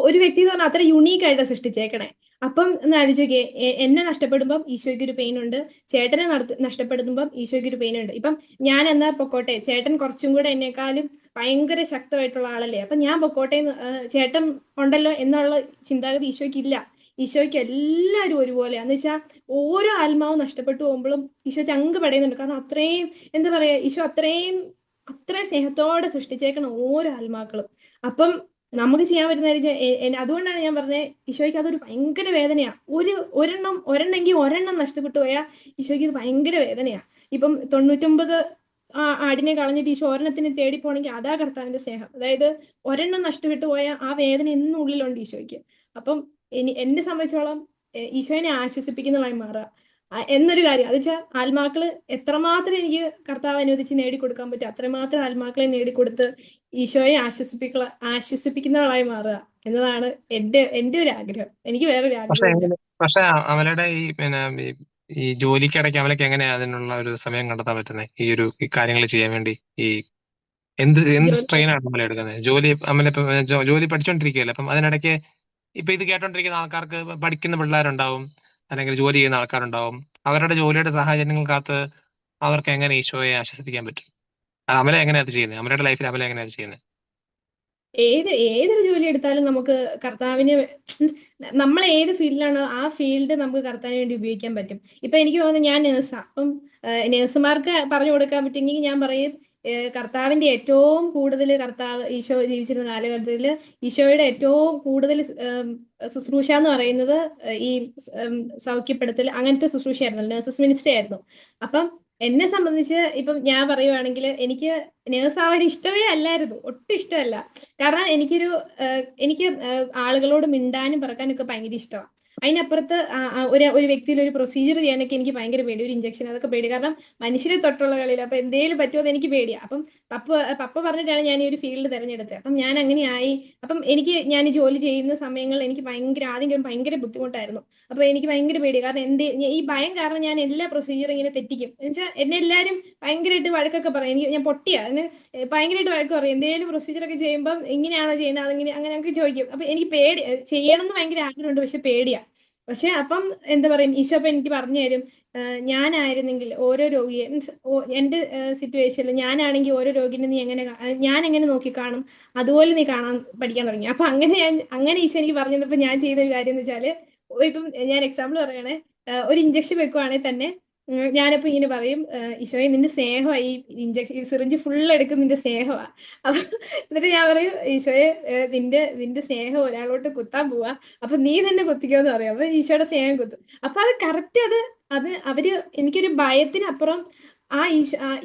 Speaker 2: ഒരു വ്യക്തി എന്ന് പറഞ്ഞാൽ അത്ര യുണീക്ക് ആയിട്ട് സൃഷ്ടിച്ചേക്കണേ. അപ്പം ഒന്ന് ആലോചിക്കേ, എന്നെ നഷ്ടപ്പെടുമ്പം ഈശോയ്ക്ക് ഒരു പെയിൻ ഉണ്ട്, ചേട്ടനെ നഷ്ടപ്പെടുമ്പം ഈശോയ്ക്ക് ഒരു പെയിൻ ഉണ്ട്. ഇപ്പം ഞാൻ എന്നാ പൊക്കോട്ടെ, ചേട്ടൻ കുറച്ചും കൂടെ എന്നെക്കാളും ഭയങ്കര ശക്തമായിട്ടുള്ള ആളല്ലേ, അപ്പൊ ഞാൻ പൊക്കോട്ടെ ചേട്ടൻ ഉണ്ടല്ലോ എന്നുള്ള ചിന്താഗതി ഈശോയ്ക്ക് ഇല്ല. ഈശോയ്ക്ക് എല്ലാവരും ഒരുപോലെ എന്ന് വെച്ചാൽ ഓരോ ആത്മാവും നഷ്ടപ്പെട്ടു പോകുമ്പോഴും ഈശോ ചങ്ക് പടയുന്നുണ്ട്. കാരണം അത്രയും എന്താ പറയാ ഈശോ അത്രയും സ്നേഹത്തോടെ സൃഷ്ടിച്ചേക്കണം ഓരോ ആത്മാക്കളും. അപ്പം നമുക്ക് ചെയ്യാൻ പറ്റുന്ന അതുകൊണ്ടാണ് ഞാൻ പറഞ്ഞത് ഈശോയ്ക്ക് അതൊരു ഭയങ്കര വേദനയാ. ഒരെണ്ണമെങ്കിൽ ഒരെണ്ണം നഷ്ടപ്പെട്ടു പോയാൽ ഈശോയ്ക്ക് ഇത് ഭയങ്കര വേദനയാ. ഇപ്പം 99 ആടിനെ കളഞ്ഞിട്ട് ഈശോ ഒരെണ്ണത്തിന് തേടി പോണെങ്കിൽ അതാ കർത്താവിന്റെ സ്നേഹം. അതായത് ഒരെണ്ണം നഷ്ടപ്പെട്ടു പോയാൽ ആ വേദന എന്നും ഉള്ളിലുണ്ട് ഈശോയ്ക്ക്. അപ്പം എന്നെ സംബന്ധിച്ചോളം ഈശോനെ ആശ്വസിപ്പിക്കുന്നതായി മാറുക എന്നൊരു കാര്യം അത് വെച്ചാൽ ആത്മാക്കള് എത്രമാത്രം എനിക്ക് കർത്താവ് അനുവദിച്ച് നേടിക്കൊടുക്കാൻ പറ്റും അത്രമാത്രം ആത്മാക്കളെ നേടിക്കൊടുത്ത് ഈശോയെ ആശ്വസിപ്പിക്കുന്നവളായി മാറുക എന്നതാണ് എന്റെ ഒരു ആഗ്രഹം. എനിക്ക് വേറൊരു
Speaker 1: പക്ഷെ
Speaker 2: ആഗ്രഹമില്ല.
Speaker 1: പക്ഷെ അമലയുടെ ഈ പിന്നെ ഈ ജോലിക്കിടയ്ക്ക് അമലയ്ക്ക് എങ്ങനെയാ അതിനുള്ള ഒരു സമയം കണ്ടെത്താൻ പറ്റുന്നത്? ഈ കാര്യങ്ങൾ ചെയ്യാൻ വേണ്ടി ഈ എന്ത്
Speaker 2: ജോലി
Speaker 1: സ്ട്രെയിൻ ആണ് അമല എടുക്കുന്നത്? ജോലി അമല ഇപ്പൊ ജോലി പഠിച്ചോണ്ടിരിക്കുകയല്ലേ, അപ്പം അതിനിടയ്ക്ക് ഇപ്പൊ ഇത് കേട്ടോണ്ടിരിക്കുന്ന ആൾക്കാർക്ക് പഠിക്കുന്ന പിള്ളേരുണ്ടാവും, അല്ലെങ്കിൽ ജോലി ചെയ്യുന്ന ആൾക്കാരുണ്ടാവും. അവരുടെ ജോലിയുടെ സാഹചര്യങ്ങൾക്കകത്ത് അവർക്ക് എങ്ങനെ ഈശോയെ ആശ്വസിപ്പിക്കാൻ പറ്റും? അമല എങ്ങനെയാ അത് ചെയ്യുന്നത്? അമലയുടെ ലൈഫിൽ അമല എങ്ങനെയാ അത് ചെയ്യുന്നത്?
Speaker 2: ഏതൊരു ജോലി എടുത്താലും നമുക്ക് കർത്താവിന് നമ്മൾ ഏത് ഫീൽഡിലാണോ ആ ഫീൽഡ് നമുക്ക് കർത്താവിന് വേണ്ടി ഉപയോഗിക്കാൻ പറ്റും. ഇപ്പൊ എനിക്ക് തോന്നുന്നു ഞാൻ നേഴ്സാ. അപ്പം നേഴ്സുമാർക്ക് പറഞ്ഞു കൊടുക്കാൻ പറ്റുമെങ്കിൽ ഞാൻ പറയും കർത്താവിന്റെ ഏറ്റവും കൂടുതൽ കർത്താവ് ഈശോ ജീവിച്ചിരുന്ന കാലഘട്ടത്തിൽ ഈശോയുടെ ഏറ്റവും കൂടുതൽ ശുശ്രൂഷ എന്ന് പറയുന്നത് ഈ സൗഖ്യപ്പെടുത്തൽ അങ്ങനത്തെ ശുശ്രൂഷയായിരുന്നു, നഴ്സസ് മിനിസ്ട്രി ആയിരുന്നു. അപ്പം എന്നെ സംബന്ധിച്ച് ഇപ്പം ഞാൻ പറയുവാണെങ്കിൽ എനിക്ക് നേഴ്സ് ആവാൻ ഇഷ്ടമേ അല്ലായിരുന്നു, ഒട്ടും ഇഷ്ടമല്ല. കാരണം എനിക്ക് ആളുകളോട് മിണ്ടാനും പറക്കാനും ഒക്കെ ഭയങ്കര ഇഷ്ടമാണ്. അതിനപ്പുറത്ത് ഒരു വ്യക്തിയിൽ ഒരു പ്രൊസീജിയർ ചെയ്യാനൊക്കെ എനിക്ക് ഭയങ്കര പേടി, ഒരു ഇഞ്ചക്ഷൻ അതൊക്കെ പേടി. കാരണം മനുഷ്യരെ തൊട്ടുള്ള കളിയിൽ അപ്പൊ എന്തേലും പറ്റുമോ എന്ന് എനിക്ക് പേടിയാ. അപ്പം പപ്പ പറഞ്ഞിട്ടാണ് ഞാൻ ഈ ഒരു ഫീൽഡ് തിരഞ്ഞെടുത്തത്. അപ്പം ഞാൻ അങ്ങനെയായി. അപ്പം ഞാൻ ഈ ജോലി ചെയ്യുന്ന സമയങ്ങളിൽ എനിക്ക് ആദ്യം ഭയങ്കര ബുദ്ധിമുട്ടായിരുന്നു. അപ്പൊ എനിക്ക് ഭയങ്കര പേടി. കാരണം ഈ ഭയം കാരണം ഞാൻ എല്ലാ പ്രൊസീജിയറും ഇങ്ങനെ തെറ്റിക്കും. എന്നുവെച്ചാൽ എന്നെ എല്ലാവരും ഭയങ്കരമായിട്ട് വഴക്കൊക്കെ പറയും. ഞാൻ പൊട്ടിയാ ഭയങ്കരമായിട്ട് വഴക്ക് പറയും. എന്തെങ്കിലും പ്രൊസീജിയർ ഒക്കെ ചെയ്യുമ്പോൾ ഇങ്ങനെയാണോ ചെയ്യുന്നത്, അതെങ്ങനെ അങ്ങനെയൊക്കെ ചോദിക്കും. അപ്പൊ എനിക്ക് പേടി, ചെയ്യണം എന്ന് ഭയങ്കര ആഗ്രഹമുണ്ട്, പക്ഷെ പേടിയാ. പക്ഷെ അപ്പം എന്താ പറയും, ഈശോ അപ്പൊ എനിക്ക് പറഞ്ഞു തരും, ഞാനായിരുന്നെങ്കിൽ ഓരോ രോഗിയെ മീൻസ് എന്റെ സിറ്റുവേഷനിൽ ഞാനാണെങ്കിൽ ഓരോ രോഗിനെ നീ ഞാൻ എങ്ങനെ നോക്കിക്കാണും അതുപോലെ നീ കാണാൻ പഠിക്കാൻ തുടങ്ങി. അപ്പൊ അങ്ങനെ ഈശോ എനിക്ക് പറഞ്ഞു തന്നപ്പോ ഞാൻ ചെയ്ത ഒരു കാര്യം എന്ന് വെച്ചാല്, ഇപ്പം ഞാൻ എക്സാമ്പിൾ പറയണേ, ഒരു ഇഞ്ചക്ഷൻ വെക്കുവാണെങ്കിൽ തന്നെ ഞാനിപ്പോ ഇങ്ങനെ പറയും, ഈശോയെ നിന്റെ സ്നേഹമായി ഇഞ്ചക്ഷൻ സിറിഞ്ച് ഫുൾ എടുക്കും നിന്റെ സ്നേഹമാ. അപ്പൊ എന്നിട്ട് ഞാൻ പറയും, ഈശോയെ നിന്റെ സ്നേഹം ഒരാളോട്ട് കുത്താൻ പോവാ, അപ്പൊ നീ തന്നെ കുത്തിക്കോന്ന് പറയും. അപ്പൊ ഈശോയുടെ സ്നേഹം കുത്തും. അപ്പൊ അത് കറക്റ്റ്, അത് എനിക്കൊരു ഭയത്തിനപ്പുറം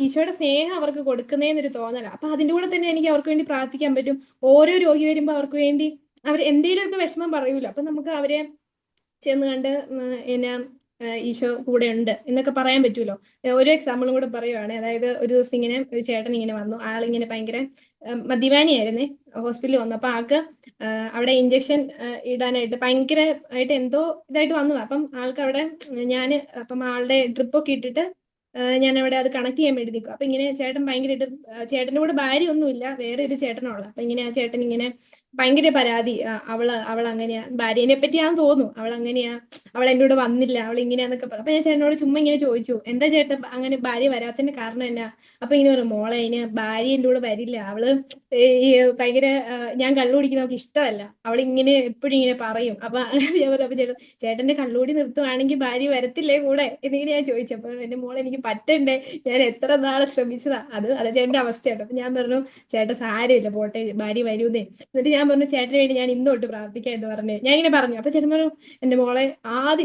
Speaker 2: ഈശോയുടെ സ്നേഹം അവർക്ക് കൊടുക്കുന്നതെന്നൊരു തോന്നല. അപ്പൊ അതിന്റെ കൂടെ തന്നെ എനിക്ക് അവർക്ക് വേണ്ടി പ്രാർത്ഥിക്കാൻ പറ്റും. ഓരോ രോഗി വരുമ്പോ അവർക്ക് വേണ്ടി അവർ എന്തെങ്കിലുമൊക്കെ വിഷമം പറയൂല, അപ്പൊ നമുക്ക് അവരെ ചെന്ന് കണ്ട് എന്നാ ഈശോ കൂടെ ഉണ്ട് എന്നൊക്കെ പറയാൻ പറ്റുമല്ലോ. ഒരു എക്സാമ്പിളും കൂടെ പറയുവാണ്. അതായത് ഒരു ദിവസം ഇങ്ങനെ ഒരു ചേട്ടൻ ഇങ്ങനെ വന്നു. ആളിങ്ങനെ ഭയങ്കര മദ്യപാനിയായിരുന്നേ. ഹോസ്പിറ്റലിൽ വന്നു. അപ്പൊ ആൾക്ക് അവിടെ ഇഞ്ചക്ഷൻ ഇടാനായിട്ട് ഭയങ്കരമായിട്ട് എന്തോ ഇതായിട്ട് വന്നതാ. അപ്പം ആൾക്ക് അവിടെ അപ്പം ആളുടെ ഡ്രിപ്പൊക്കെ ഇട്ടിട്ട് ഞാൻ അവിടെ അത് കണക്ട് ചെയ്യാൻ വേണ്ടി നിൽക്കും. അപ്പൊ ഇങ്ങനെ ചേട്ടൻ ഭയങ്കരമായിട്ട്, ചേട്ടന്റെ കൂടെ ഭാര്യ ഒന്നുമില്ല, വേറെ ഒരു ചേട്ടനുള്ള. അപ്പൊ ഇങ്ങനെ ആ ചേട്ടൻ ഇങ്ങനെ ഭയങ്കര പരാതി, അവൾ അങ്ങനെയാ, ഭാര്യനെ പറ്റിയാന്ന് തോന്നുന്നു, അവൾ അങ്ങനെയാ, അവൾ എൻ്റെ കൂടെ വന്നില്ല, അവൾ ഇങ്ങനെയാന്നൊക്കെ പറഞ്ഞു. അപ്പൊ ഞാൻ ചേട്ടനോട് ചുമ്മാ ഇങ്ങനെ ചോദിച്ചു, എന്താ ചേട്ടൻ അങ്ങനെ ഭാര്യ വരാത്തതിന്റെ കാരണം എന്നാ? അപ്പൊ ഇങ്ങനെ പറയും, മോളെ അതിന് ഭാര്യ എൻ്റെ കൂടെ വരില്ല, അവള് ഈ ഭയങ്കര ഞാൻ കള്ളു കുടിക്കുന്ന അവൾക്ക് ഇഷ്ടമല്ല, അവൾ ഇങ്ങനെ എപ്പോഴും ഇങ്ങനെ പറയും. അപ്പൊ ഞാൻ പറഞ്ഞു, അപ്പൊ ചേട്ടന്റെ കള്ളുകൂടി നിർത്തുവാണെങ്കിൽ ഭാര്യ വരത്തില്ലേ കൂടെ എന്നിങ്ങനെ ഞാൻ ചോദിച്ചു. അപ്പൊ എന്റെ മോളെ എനിക്ക് പറ്റണ്ടേ, ഞാൻ എത്ര നാളെ ശ്രമിച്ചതാ, അത് ചേട്ടന്റെ അവസ്ഥയാണ്. അപ്പൊ ഞാൻ പറഞ്ഞു, ചേട്ടൻ സാരമില്ല പോട്ടെ, ഭാര്യ വരൂന്നേ. എന്നിട്ട് ഞാൻ പറഞ്ഞു, ചേട്ടന് വേണ്ടി ഞാൻ ഇന്ന് തൊട്ട് പ്രാർത്ഥിക്കാം എന്ന് പറഞ്ഞേ. ഞാൻ ഇങ്ങനെ പറഞ്ഞു. അപ്പൊ ചേട്ടൻ പറഞ്ഞു, എന്റെ മോളെ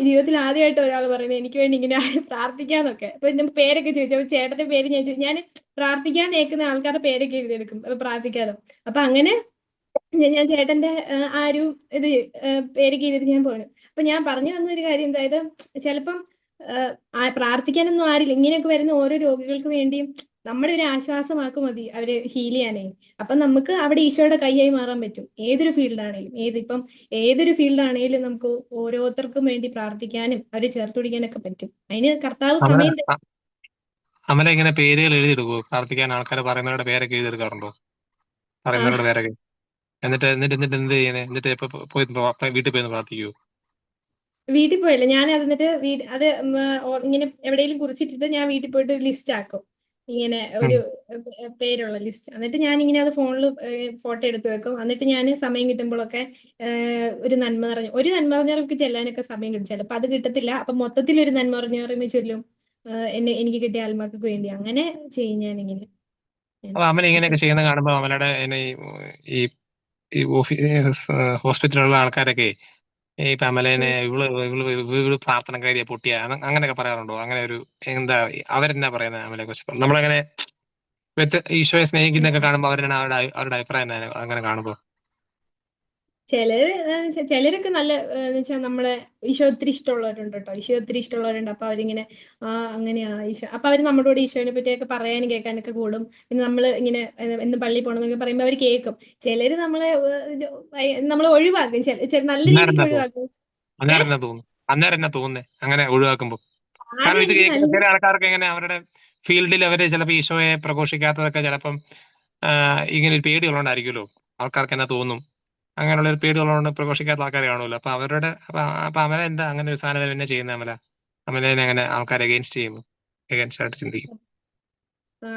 Speaker 2: ജീവിതത്തിൽ ആദ്യമായിട്ട് ഒരാൾ പറയുന്നത് എനിക്ക് വേണ്ടി ഇങ്ങനെ പ്രാർത്ഥിക്കാന്നൊക്കെ. അപ്പൊ എന്റെ പേരൊക്കെ ചോദിച്ചു. അപ്പൊ ചേട്ടന്റെ പേര് ഞാൻ പ്രാർത്ഥിക്കാൻ കേൾക്കുന്ന ആൾക്കാരുടെ പേരൊക്കെ എഴുതിയെടുക്കും, അപ്പൊ പ്രാർത്ഥിക്കാലോ. അപ്പൊ അങ്ങനെ ഞാൻ ചേട്ടന്റെ ആ ഒരു ഇത് പേരൊക്കെ എഴുതിയിട്ട് ഞാൻ പോണു. അപ്പൊ ഞാൻ പറഞ്ഞു വന്ന ഒരു കാര്യം, അതായത് ചിലപ്പം പ്രാർത്ഥിക്കാനൊന്നും ആരില്ല, ഇങ്ങനെയൊക്കെ വരുന്ന ഓരോ രോഗികൾക്ക് വേണ്ടിയും നമ്മുടെ ഒരു ആശ്വാസമാക്കും മതി അവരെ ഹീൽ ചെയ്യാനേ. അപ്പൊ നമുക്ക് അവിടെ ഈശോയുടെ കൈയായി മാറാൻ പറ്റും. ഏതൊരു ഫീൽഡാണേലും, ഏതൊരു ഫീൽഡാണേലും നമുക്ക് ഓരോരുത്തർക്കും വേണ്ടി പ്രാർത്ഥിക്കാനും അവരെ ചേർത്ത് പിടിക്കാനൊക്കെ പറ്റും. അതിന് കർത്താവ്
Speaker 1: അമല
Speaker 2: സമയം
Speaker 1: അമല ഇങ്ങനെ പേരുകൾ എഴുതിയെടുക്കുവോ? പ്രാർത്ഥിക്കാൻ ആൾക്കാർ പറയുന്നവരുടെ പേരൊക്കെ എഴുതിയെടുക്കാറുണ്ടോ? പറയുന്നവരുടെ പേരൊക്കെ എന്നിട്ട് എന്നിട്ട് എന്നിട്ട് എന്ത് ചെയ്യുന്നത്? എന്നിട്ട് ഇപ്പൊ വീട്ടിൽ പോയി പ്രാർത്ഥിക്കുവോ?
Speaker 2: വീട്ടിൽ പോയില്ല, ഞാൻ അത് എന്നിട്ട് അത് ഇങ്ങനെ എവിടെയെങ്കിലും കുറിച്ചിട്ടിട്ട് ഞാൻ വീട്ടിൽ പോയിട്ട് ഒരു ലിസ്റ്റ് ആക്കും, ഇങ്ങനെ ഒരു പേരുള്ള ലിസ്റ്റ്. എന്നിട്ട് ഞാൻ ഇങ്ങനെ അത് ഫോണിൽ ഫോട്ടോ എടുത്ത് വെക്കും. എന്നിട്ട് ഞാൻ സമയം കിട്ടുമ്പോഴൊക്കെ ഒരു നന്മ നിറഞ്ഞവർക്ക് ചെല്ലാനൊക്കെ സമയം കിട്ടും. ചിലപ്പോൾ അത് കിട്ടത്തില്ല, അപ്പൊ മൊത്തത്തിൽ ഒരു നന്മ നിറഞ്ഞവരുമേ ചൊല്ലും, എനിക്ക് കിട്ടിയ ആത്മാക്കൾക്ക് വേണ്ടി. അങ്ങനെ ചെയ്യും ഞാനിങ്ങനെ.
Speaker 1: അപ്പൊ അമല ഇങ്ങനെയൊക്കെ ചെയ്യുന്ന കാണുമ്പോ അമലയുടെ ഈ ഈ ഹോസ്പിറ്റലിലുള്ള ആൾക്കാരൊക്കെ ഇപ്പൊ അമലേനെ ഇവള് പ്രാർത്ഥനക്കാരിയെ പൊട്ടിയ അങ്ങനെയൊക്കെ പറയാറുണ്ടോ? അങ്ങനെ ഒരു എന്താ അവരെന്നാ പറയുന്നത് അമലെ കുറിച്ച്? നമ്മളങ്ങനെ ഈശോയെ സ്നേഹിക്കുന്നൊക്കെ കാണുമ്പോ അവരുടെ അഭിപ്രായം എന്നാ അങ്ങനെ കാണുമ്പോ?
Speaker 2: ചിലരൊക്കെ നല്ല വെച്ചാൽ നമ്മളെ ഈശോ ഒത്തിരി ഇഷ്ടമുള്ളവരുണ്ട് കേട്ടോ. ഈശോ ഒത്തിരി ഇഷ്ടമുള്ളവരുണ്ട്. അപ്പൊ അവരിങ്ങനെ അങ്ങനെയാ ഈശോ, അപ്പൊ അവര് നമ്മളോട് ഈശോനെ പറ്റിയൊക്കെ പറയാനും കേൾക്കാനൊക്കെ കൂടും. പിന്നെ നമ്മൾ ഇങ്ങനെ എന്ന് പള്ളി പോകണമെന്നൊക്കെ പറയുമ്പോ അവർ കേൾക്കും. ചിലര് നമ്മളെ ഒഴിവാക്കും, നല്ല രീതിക്ക് ഒഴിവാക്കും.
Speaker 1: അന്നേരം എന്നാ തോന്നുന്നു? അന്നേരം എന്നാ തോന്നുന്നേ അങ്ങനെ ഒഴിവാക്കുമ്പോ? കാരണം
Speaker 2: ആദ്യം
Speaker 1: ഇത്
Speaker 2: എനിക്ക്
Speaker 1: കേൾക്കുന്ന ചില ആൾക്കാർക്ക് എങ്ങനെ അവരുടെ ഫീൽഡിൽ അവര് ചിലപ്പോൾ ഈശോയെ പ്രഘോഷിക്കാത്തതൊക്കെ ചിലപ്പം ഇങ്ങനെ ഒരു പേടിയുള്ളതുകൊണ്ടായിരിക്കുമല്ലോ. ആൾക്കാർക്ക് എന്നാ തോന്നും, അങ്ങനെയുള്ള ഒരു പേടിയുള്ളതുകൊണ്ട് പ്രഘോഷിക്കാത്ത ആൾക്കാർ കാണുമല്ലോ. അപ്പൊ അവരുടെ അപ്പൊ അമല എന്താ അങ്ങനെ ഒരു സാധനം തന്നെ ചെയ്യുന്ന അമലേനെ അങ്ങനെ ആൾക്കാർ അഗേൻസ്റ്റ് ചെയ്യുന്നു, അഗേൻസ്റ്റ് ആയിട്ട് ചിന്തിക്കും?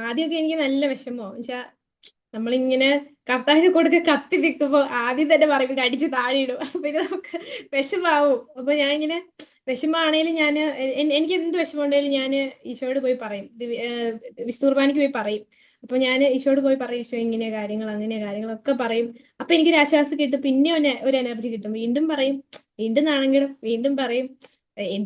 Speaker 2: ആദ്യമൊക്കെ എനിക്ക് നല്ല വിഷമോ വെച്ചാ, നമ്മളിങ്ങനെ കർത്താവിനെ കൊടുത്ത് കത്തി നിൽക്കുമ്പോ ആദ്യം തന്നെ പറയും അടിച്ച് താഴെ ഇടും. അപ്പൊ പിന്നെ നമുക്ക് വിഷമാവും. അപ്പൊ ഞാൻ ഇങ്ങനെ വിഷമാണേലും ഞാൻ എനിക്ക് എന്ത് വിഷമം ഉണ്ടെങ്കിലും ഞാൻ ഈശോയോട് പോയി പറയും. വിശുദ്ധ കുർബാനയ്ക്ക് പോയി പറയും. അപ്പൊ ഞാൻ ഈശോയോട് പോയി പറയും, ഈശോ ഇങ്ങനെ കാര്യങ്ങൾ അങ്ങനെ കാര്യങ്ങളൊക്കെ പറയും. അപ്പൊ എനിക്കൊരു ആശ്വാസം കിട്ടും. പിന്നെ ഒരു എനർജി കിട്ടും. വീണ്ടും പറയും, വീണ്ടും നാണംകിടും, വീണ്ടും പറയും.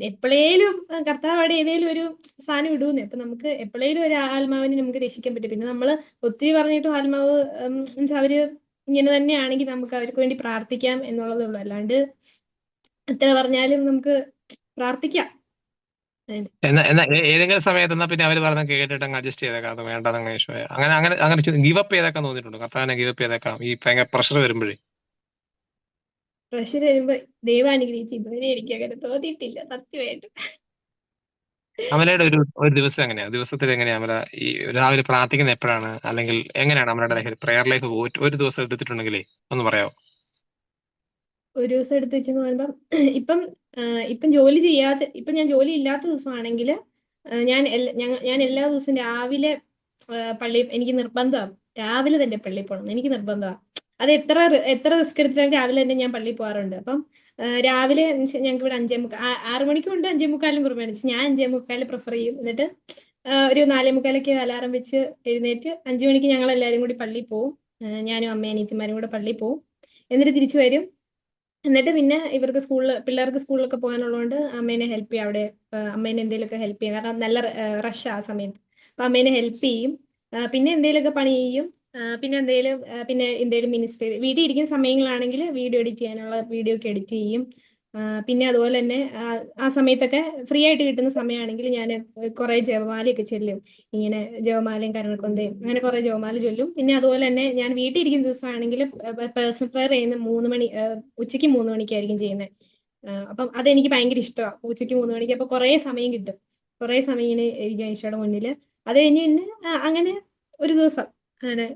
Speaker 2: എപ്പോഴേലും കർത്താവ് ഏതേലും ഒരു സാധനം ഇടൂന്നേ. അപ്പൊ നമുക്ക് എപ്പോഴേലും ഒരു ആത്മാവിനെ നമുക്ക് രക്ഷിക്കാൻ പറ്റും. പിന്നെ നമ്മള് ഒത്തിരി പറഞ്ഞിട്ടും ആത്മാവ് മീൻസ് അവര് ഇങ്ങനെ തന്നെയാണെങ്കിൽ നമുക്ക് അവർക്ക് വേണ്ടി പ്രാർത്ഥിക്കാം എന്നുള്ളതേ ഉള്ളൂ. അല്ലാണ്ട് എത്ര പറഞ്ഞാലും നമുക്ക് പ്രാർത്ഥിക്കാം.
Speaker 1: എന്നാ ഏതെങ്കിലും സമയത്ത് എന്നാ പിന്നെ അവര് പറഞ്ഞ കേട്ടിട്ട് അങ്ങ് അഡ്ജസ്റ്റ് ചെയ്തേക്കാം, അത് വേണ്ടതങ്ങ് ഈശോയെ അങ്ങനെ അങ്ങനെ അങ്ങനെ ഗിവപ്പ് ചെയ്തേക്കാൻ തോന്നിയിട്ടുണ്ടോ? കർത്താവിനെ ഗിവപ്പ് ചെയ്തേക്കാം ഈ ഭയങ്കര പ്രഷർ വരുമ്പോഴേ.
Speaker 2: പ്രഷർ വരുമ്പോ ദൈവം അനുഗ്രഹിച്ച് ഇതുവരെ എനിക്ക് അങ്ങനെ തോന്നിയിട്ടില്ല സത്യമായിട്ടും.
Speaker 1: അമലയുടെ ഒരു ദിവസം എങ്ങനെയാ, ദിവസത്തിൽ എങ്ങനെയാ അമല ഈ രാവിലെ പ്രാർത്ഥിക്കുന്നത് എപ്പോഴാണ്, അല്ലെങ്കിൽ എങ്ങനെയാണ് അമലയുടെ ലൈഫിൽ പ്രയർ ലൈഫ് ഒരു ദിവസം എടുത്തിട്ടുണ്ടെങ്കിലേ ഒന്ന് പറയാമോ?
Speaker 2: ഒരു ദിവസം എടുത്ത് വെച്ചെന്ന് പറയുമ്പം ഇപ്പം ഇപ്പം ജോലി ചെയ്യാത്ത ഇപ്പം ഞാൻ ജോലി ഇല്ലാത്ത ദിവസമാണെങ്കിൽ ഞാൻ എല്ലാ ദിവസവും രാവിലെ പള്ളി എനിക്ക് നിർബന്ധമാണ്. രാവിലെ തന്നെ പള്ളിയിൽ പോകണം എനിക്ക് നിർബന്ധമാണ്. അത് എത്ര റിസ്ക് എടുത്തിട്ടാലും രാവിലെ തന്നെ ഞാൻ പള്ളിയിൽ പോകാറുണ്ട്. അപ്പം രാവിലെ ഞങ്ങൾക്ക് ഇവിടെ 6 മണിക്കും ഉണ്ട്, 5:45 കുർബാന. ഞാൻ 5:45 പ്രിഫർ ചെയ്യും. എന്നിട്ട് ഒരു 4:45 അലാറം വെച്ച് എഴുന്നേറ്റ് 5 മണിക്ക് ഞങ്ങൾ എല്ലാവരും കൂടി പള്ളിയിൽ പോകും. ഞാനും അമ്മയും അനിയത്തിമാരും കൂടെ പള്ളിയിൽ പോകും. എന്നിട്ട് തിരിച്ചു വരും. എന്നിട്ട് പിന്നെ ഇവർക്ക് പിള്ളേർക്ക് സ്കൂളിലൊക്കെ പോകാനുള്ളതുകൊണ്ട് അമ്മേനെ ഹെൽപ്പ് ചെയ്യും അവിടെ. അമ്മേനെ എന്തെങ്കിലുമൊക്കെ ഹെൽപ്പ് ചെയ്യും, കാരണം നല്ല റഷ് ആ സമയത്ത്. അപ്പൊ അമ്മേനെ ഹെൽപ്പ് ചെയ്യും. പിന്നെ എന്തെങ്കിലുമൊക്കെ പണി ചെയ്യും. പിന്നെ എന്തെങ്കിലും മിനിസ്റ്റർ വീട്ടിൽ ഇരിക്കുന്ന സമയങ്ങളാണെങ്കിൽ വീഡിയോ എഡിറ്റ് ചെയ്യാനുള്ള വീഡിയോ ഒക്കെ എഡിറ്റ് ചെയ്യും. പിന്നെ അതുപോലെ തന്നെ ആ സമയത്തൊക്കെ ഫ്രീ ആയിട്ട് കിട്ടുന്ന സമയമാണെങ്കിൽ ഞാൻ കുറെ ജപമാലയൊക്കെ ചെല്ലും. ഇങ്ങനെ ജപമാലയും കരുണക്കൊന്തയും അങ്ങനെ കുറെ ജപമാല ചൊല്ലും. പിന്നെ അതുപോലെ തന്നെ ഞാൻ വീട്ടിൽ ഇരിക്കുന്ന ദിവസമാണെങ്കിൽ പേഴ്സണൽ പ്രയർ ചെയ്യുന്ന 3 മണി ഉച്ചയ്ക്ക് 3 മണിക്കായിരിക്കും ചെയ്യുന്നത്. അപ്പം അതെനിക്ക് ഭയങ്കര ഇഷ്ടമാണ്, ഉച്ചയ്ക്ക് 3 മണിക്ക്. അപ്പൊ കുറെ സമയം കിട്ടും, കുറെ സമയം ഇങ്ങനെ ഇരിക്കാം ഈശോയുടെ മുന്നിൽ. അത് കഴിഞ്ഞ് പിന്നെ അങ്ങനെ ഒരു ദിവസം അങ്ങനെ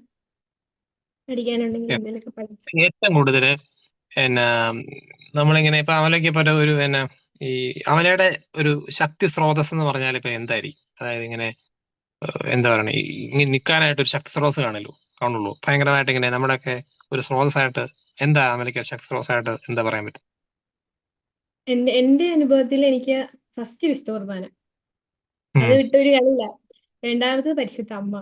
Speaker 2: പഠിക്കാനുണ്ടെങ്കിൽ എന്തെങ്കിലുമൊക്കെ പഠിച്ചു.
Speaker 1: ഏറ്റവും കൂടുതൽ എന്നാ നമ്മളിങ്ങനെ ഇപ്പൊ അമലയ്ക്ക് ഇപ്പൊ ഒരു എന്നാ ഈ അമലയുടെ ഒരു ശക്തി സ്രോതസ് എന്ന് പറഞ്ഞാൽ ഇപ്പൊ എന്തായിരിക്കും? അതായത് ഇങ്ങനെ എന്താ പറയണേ, ഇങ്ങനെ നിൽക്കാനായിട്ട് ഒരു ശക്തി സ്രോതസ് കാണുള്ളൂ ഭയങ്കരമായിട്ട് ഇങ്ങനെ നമ്മുടെയൊക്കെ ഒരു സ്രോതസ്സായിട്ട് എന്താ അമലയ്ക്ക് ശക്തി സ്രോതസ്സായിട്ട് എന്താ പറയാൻ പറ്റും?
Speaker 2: എന്റെ അനുഭവത്തിൽ എനിക്ക് ഫസ്റ്റ് വിശുദ്ധ കുർബാന, അത്
Speaker 1: ഉം.
Speaker 2: വിട്ടൊരു കളിയില്ല. രണ്ടാമത് പരിശുദ്ധ അമ്മ.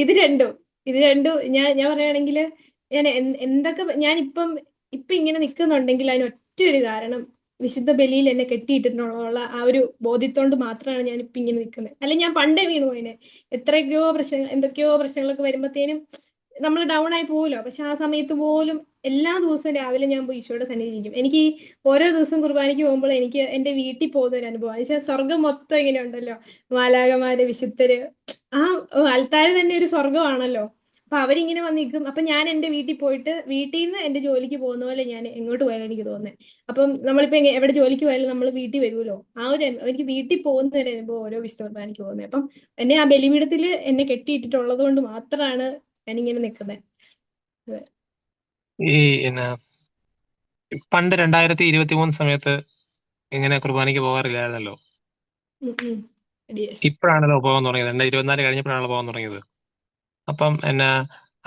Speaker 2: ഇത് രണ്ടും ഇത് രണ്ടും ഞാൻ പറയുകയാണെങ്കിൽ ഞാൻ എന്തൊക്കെ ഇപ്പൊ ഇങ്ങനെ നിൽക്കുന്നുണ്ടെങ്കിൽ അതിന് ഒറ്റ ഒരു കാരണം വിശുദ്ധ ബലിയിൽ എന്നെ കെട്ടിയിട്ടിട്ടുള്ള ആ ഒരു ബോധ്യത്തോണ്ട് മാത്രമാണ് ഞാൻ ഇപ്പൊ ഇങ്ങനെ നിൽക്കുന്നത്. അല്ലെങ്കിൽ ഞാൻ പണ്ടേ വീണു പോയിനെ. എന്തൊക്കെയോ പ്രശ്നങ്ങളൊക്കെ വരുമ്പോഴത്തേനും നമ്മൾ ഡൗൺ ആയി പോവുമല്ലോ. പക്ഷെ ആ സമയത്ത് പോലും എല്ലാ ദിവസവും രാവിലെ ഞാൻ പോയി ഈശോയുടെ സന്നിധിയിൽ ഇരിക്കും. എനിക്ക് ഈ ഓരോ ദിവസം കുർബാനയ്ക്ക് പോകുമ്പോൾ എനിക്ക് എന്റെ വീട്ടിൽ പോകുന്ന ഒരു അനുഭവം എന്ന് വെച്ചാൽ സ്വർഗം മൊത്തം ഇങ്ങനെ ഉണ്ടല്ലോ, മാലാഖമാര് വിശുദ്ധര്. ആ അൽത്താര തന്നെ ഒരു സ്വർഗമാണല്ലോ. അപ്പൊ അവരിങ്ങനെ വന്ന് നിൽക്കും. അപ്പൊ ഞാൻ എന്റെ വീട്ടിൽ പോയിട്ട് വീട്ടിൽ നിന്ന് എന്റെ ജോലിക്ക് പോകുന്ന പോലെ ഞാൻ എങ്ങോട്ട് പോയാലും എനിക്ക് തോന്നുന്നത്. അപ്പം നമ്മളിപ്പോ എവിടെ ജോലിക്ക് പോയാലും നമ്മൾ വീട്ടിൽ വരുമല്ലോ, ആ ഒരു എനിക്ക് വീട്ടിൽ പോകുന്ന ഒരു അനുഭവം ഓരോ വിശുദ്ധ കുർബാനയ്ക്ക് പോകുന്നത്. അപ്പം എന്നെ ആ ബലിപീഠത്തിൽ എന്നെ കെട്ടിയിട്ടിട്ടുള്ളത് കൊണ്ട് മാത്രമാണ് ഞാനിങ്ങനെ നിൽക്കുന്നത്.
Speaker 1: ഈ എന്നാ പണ്ട് 2023 സമയത്ത് ഇങ്ങനെ കുർബാനയ്ക്ക് പോകാറില്ലായിരുന്നല്ലോ.
Speaker 2: യെസ്.
Speaker 1: ഇപ്പോഴാണല്ലോ പോകാൻ തുടങ്ങിയത്, 2024 കഴിഞ്ഞപ്പോഴാണല്ലോ പോകാൻ തുടങ്ങിയത്. അപ്പം എന്നാ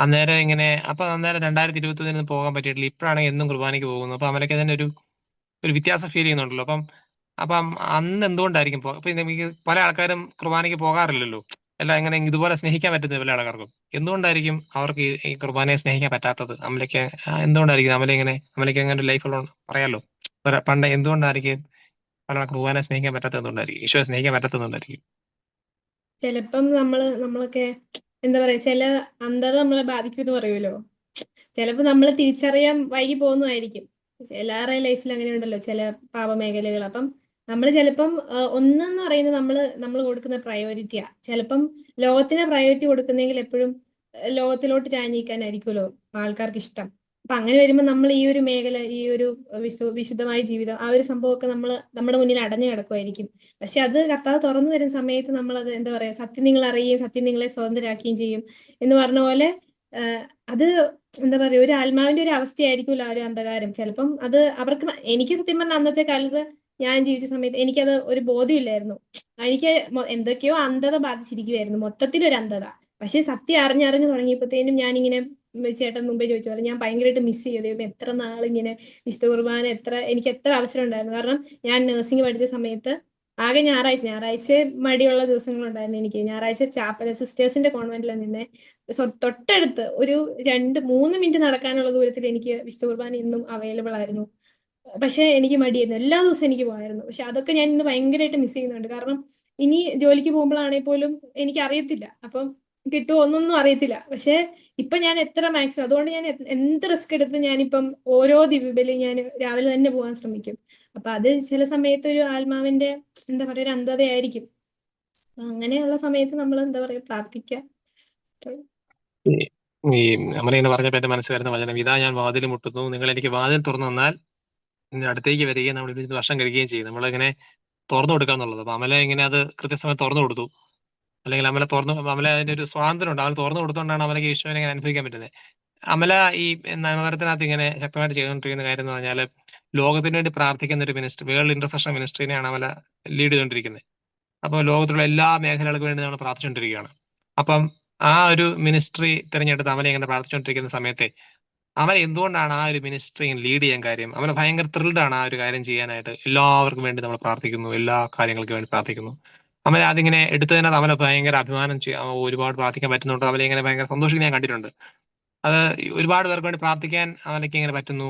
Speaker 1: അന്നേരം ഇങ്ങനെ അപ്പൊ അന്നേരം 2021 പോകാൻ പറ്റിയിട്ടില്ല, ഇപ്പോഴാണെങ്കിൽ എന്നും കുർബാനയ്ക്ക് പോകുന്നു. അപ്പൊ അവരൊക്കെ തന്നെ ഒരു വ്യത്യാസം ഫീൽ ചെയ്യുന്നുണ്ടല്ലോ. അപ്പം അന്ന് എന്തുകൊണ്ടായിരിക്കും അപ്പൊ നമുക്ക് പല ആൾക്കാരും കുർബാനയ്ക്ക് പോകാറില്ലല്ലോ, എല്ലാം ഇങ്ങനെ ഇതുപോലെ സ്നേഹിക്കാൻ പറ്റുന്ന പല ആൾക്കാർക്കും. എന്തുകൊണ്ടായിരിക്കും അവർക്ക് ഈ കുർബാനയെ സ്നേഹിക്കാൻ പറ്റാത്തത്? അമലയ്ക്ക് എന്തുകൊണ്ടായിരിക്കും അമലയ്ക്ക് അങ്ങനെ ഒരു ലൈഫ് ഉള്ളത് പറയാലോ. പണ്ട് എന്തുകൊണ്ടായിരിക്കും പല കുർബാനയെ സ്നേഹിക്കാൻ പറ്റാത്തത്? എന്തുകൊണ്ടായിരിക്കും ഈശോയെ സ്നേഹിക്കാൻ പറ്റാത്തതുകൊണ്ടായിരിക്കും?
Speaker 2: ചിലപ്പം നമ്മളൊക്കെ എന്താ പറയാ, ചില അന്ധത നമ്മളെ ബാധിക്കുമെന്ന് പറയുമല്ലോ. ചിലപ്പോൾ നമ്മൾ തിരിച്ചറിയാൻ വൈകി പോകുന്നതായിരിക്കും. എല്ലാവരുടെയും ലൈഫിൽ അങ്ങനെ ഉണ്ടല്ലോ ചില പാപമേഖലകൾ. അപ്പം നമ്മൾ ചിലപ്പം ഒന്നെന്ന് പറയുന്നത് നമ്മൾ കൊടുക്കുന്ന പ്രയോറിറ്റിയാ. ചിലപ്പം ലോകത്തിന് പ്രയോറിറ്റി കൊടുക്കുന്നെങ്കിൽ എപ്പോഴും ലോകത്തിലോട്ട് ചാഞ്ഞിക്കാനായിരിക്കുമല്ലോ ആൾക്കാർക്ക് ഇഷ്ടം. അപ്പൊ അങ്ങനെ വരുമ്പോൾ നമ്മൾ ഈ ഒരു മേഖല, ഈ ഒരു വിശുദ്ധമായ ജീവിതം, ആ ഒരു സംഭവമൊക്കെ നമ്മുടെ മുന്നിൽ അടഞ്ഞു കിടക്കുമായിരിക്കും. പക്ഷെ അത് കർത്താവ് തുറന്നു വരുന്ന സമയത്ത് നമ്മളത് എന്താ പറയാ, സത്യം നിങ്ങൾ അറിയുകയും സത്യം നിങ്ങളെ സ്വതന്ത്രരാക്കുകയും ചെയ്യും എന്ന് പറഞ്ഞ പോലെ. അത് എന്താ പറയാ, ഒരു ആത്മാവിന്റെ ഒരു അവസ്ഥയായിരിക്കുമല്ലോ ആ ഒരു അന്ധകാരം. ചിലപ്പം അത് അവർക്ക് എനിക്ക് സത്യം പറഞ്ഞ അന്നത്തെ കാലത്ത് ഞാൻ ജീവിച്ച സമയത്ത് എനിക്കത് ഒരു ബോധ്യമില്ലായിരുന്നു. എനിക്ക് എന്തൊക്കെയോ അന്ധത ബാധിച്ചിരിക്കുമായിരുന്നു, മൊത്തത്തിലൊരു അന്ധത. പക്ഷെ സത്യം അറിഞ്ഞറിഞ്ഞു തുടങ്ങിയപ്പോഴത്തേനും ഞാനിങ്ങനെ ചേട്ടൻ മുമ്പേ ചോദിച്ച പോലെ ഞാൻ ഭയങ്കരമായിട്ട് മിസ് ചെയ്തു. ദൈവമേ, എത്ര നാളിങ്ങനെ വിശുദ്ധ കുർബാന എനിക്ക് എത്ര അവസരം ഉണ്ടായിരുന്നു. കാരണം ഞാൻ നഴ്സിംഗ് പഠിച്ച സമയത്ത് ആകെ ഞായറാഴ്ച മടിയുള്ള ദിവസങ്ങളുണ്ടായിരുന്നു എനിക്ക്. ഞായറാഴ്ച ചാപ്പൽ സിസ്റ്റേഴ്സിന്റെ കോൺവെന്റിലാണ് നിന്നെ. തൊട്ടടുത്ത് ഒരു 2-3 മിനിറ്റ് നടക്കാനുള്ള ദൂരത്തിൽ എനിക്ക് വിശുദ്ധ കുർബാന ഇന്നും അവൈലബിൾ ആയിരുന്നു. പക്ഷെ എനിക്ക് മടിയായിരുന്നു. എല്ലാ ദിവസവും എനിക്ക് പോകായിരുന്നു. പക്ഷെ അതൊക്കെ ഞാൻ ഇന്ന് ഭയങ്കരമായിട്ട് മിസ് ചെയ്യുന്നുണ്ട്. കാരണം ഇനി ജോലിക്ക് പോകുമ്പോഴാണെങ്കിൽ പോലും എനിക്ക് അറിയത്തില്ല, അപ്പം കിട്ടുമോ ഒന്നൊന്നും അറിയത്തില്ല. പക്ഷെ ഇപ്പൊ ഞാൻ എത്ര മാക്സിമം, അതുകൊണ്ട് ഞാൻ എന്ത് റിസ്ക് എടുത്ത് ഞാനിപ്പം ഓരോ ദിവ്യബലി ഞാൻ രാവിലെ തന്നെ പോകാൻ ശ്രമിക്കും. അപ്പൊ അത് ചില സമയത്ത് ഒരു ആത്മാവിന്റെ എന്താ പറയാ ഒരു അന്ധതയായിരിക്കും. അങ്ങനെയുള്ള സമയത്ത് നമ്മൾ എന്താ പറയാ പ്രാർത്ഥിക്കുക.
Speaker 1: ഈ ഈ അമലിങ്ങനെ പറഞ്ഞപ്പോ എന്റെ മനസ്സിൽ വരുന്ന വചനം, ഇതാ ഞാൻ വാതിൽ മുട്ടുന്നു, നിങ്ങൾ എനിക്ക് വാതിൽ തുറന്നു തന്നാൽ ഇതിന്റെ അടുത്തേക്ക് വരികയും നമ്മൾ ഇരുന്ന് ഭക്ഷണം കഴിക്കുകയും ചെയ്യും. നമ്മളിങ്ങനെ തുറന്നു കൊടുക്കാന്നുള്ളത്. അപ്പൊ അമല ഇങ്ങനെ അത് കൃത്യസമയം തുറന്നു കൊടുത്തു. അല്ലെങ്കിൽ അമല അതിന്റെ ഒരു സ്വാതന്ത്ര്യം ഉണ്ട്. അവൾ തുറന്നു കൊടുത്തുകൊണ്ടാണ് അമലക്ക് ഈശോനെ ഇങ്ങനെ അനുഭവിക്കാൻ പറ്റുന്നത്. അമല ഈ നവരത്തിനകത്ത് ഇങ്ങനെ ശക്തമായിട്ട് ചെയ്തുകൊണ്ടിരിക്കുന്ന കാര്യം എന്ന് പറഞ്ഞാൽ ലോകത്തിന് വേണ്ടി പ്രാർത്ഥിക്കുന്ന ഒരു മിനിസ്ട്രി, വേൾഡ് ഇന്റർസെഷൻ മിനിസ്ട്രീനെയാണ് അമല ലീഡ് ചെയ്തുകൊണ്ടിരിക്കുന്നത്. അപ്പോൾ ലോകത്തിലുള്ള എല്ലാ മേഖലകൾക്ക് വേണ്ടി നമ്മൾ പ്രാർത്ഥിച്ചുകൊണ്ടിരിക്കുകയാണ്. അപ്പം ആ ഒരു മിനിസ്ട്രി തിരഞ്ഞെടുത്ത് അമല ഇങ്ങനെ പ്രാർത്ഥിച്ചുകൊണ്ടിരിക്കുന്ന സമയത്തെ അവൻ എന്തുകൊണ്ടാണ് ആ ഒരു മിനിസ്ട്രി ലീഡ് ചെയ്യാൻ കാര്യം? അവന് ഭയങ്കര ത്രില്ഡ് ആണ് ആ ഒരു കാര്യം ചെയ്യാനായിട്ട്. എല്ലാവർക്കും വേണ്ടി നമ്മൾ പ്രാർത്ഥിക്കുന്നു, എല്ലാ കാര്യങ്ങൾക്കും വേണ്ടി പ്രാർത്ഥിക്കുന്നു. അവൻ അതിങ്ങനെ എടുത്തതിനകത്ത് അവനെ ഭയങ്കര അഭിമാനം അവൻ ഒരുപാട് പ്രാർത്ഥിക്കാൻ പറ്റുന്നുണ്ട്. അവനെ ഇങ്ങനെ ഭയങ്കര സന്തോഷിക്കുന്ന ഞാൻ കണ്ടിട്ടുണ്ട്. അത് ഒരുപാട് പേർക്ക് വേണ്ടി പ്രാർത്ഥിക്കാൻ അവനക്ക് ഇങ്ങനെ പറ്റുന്നു.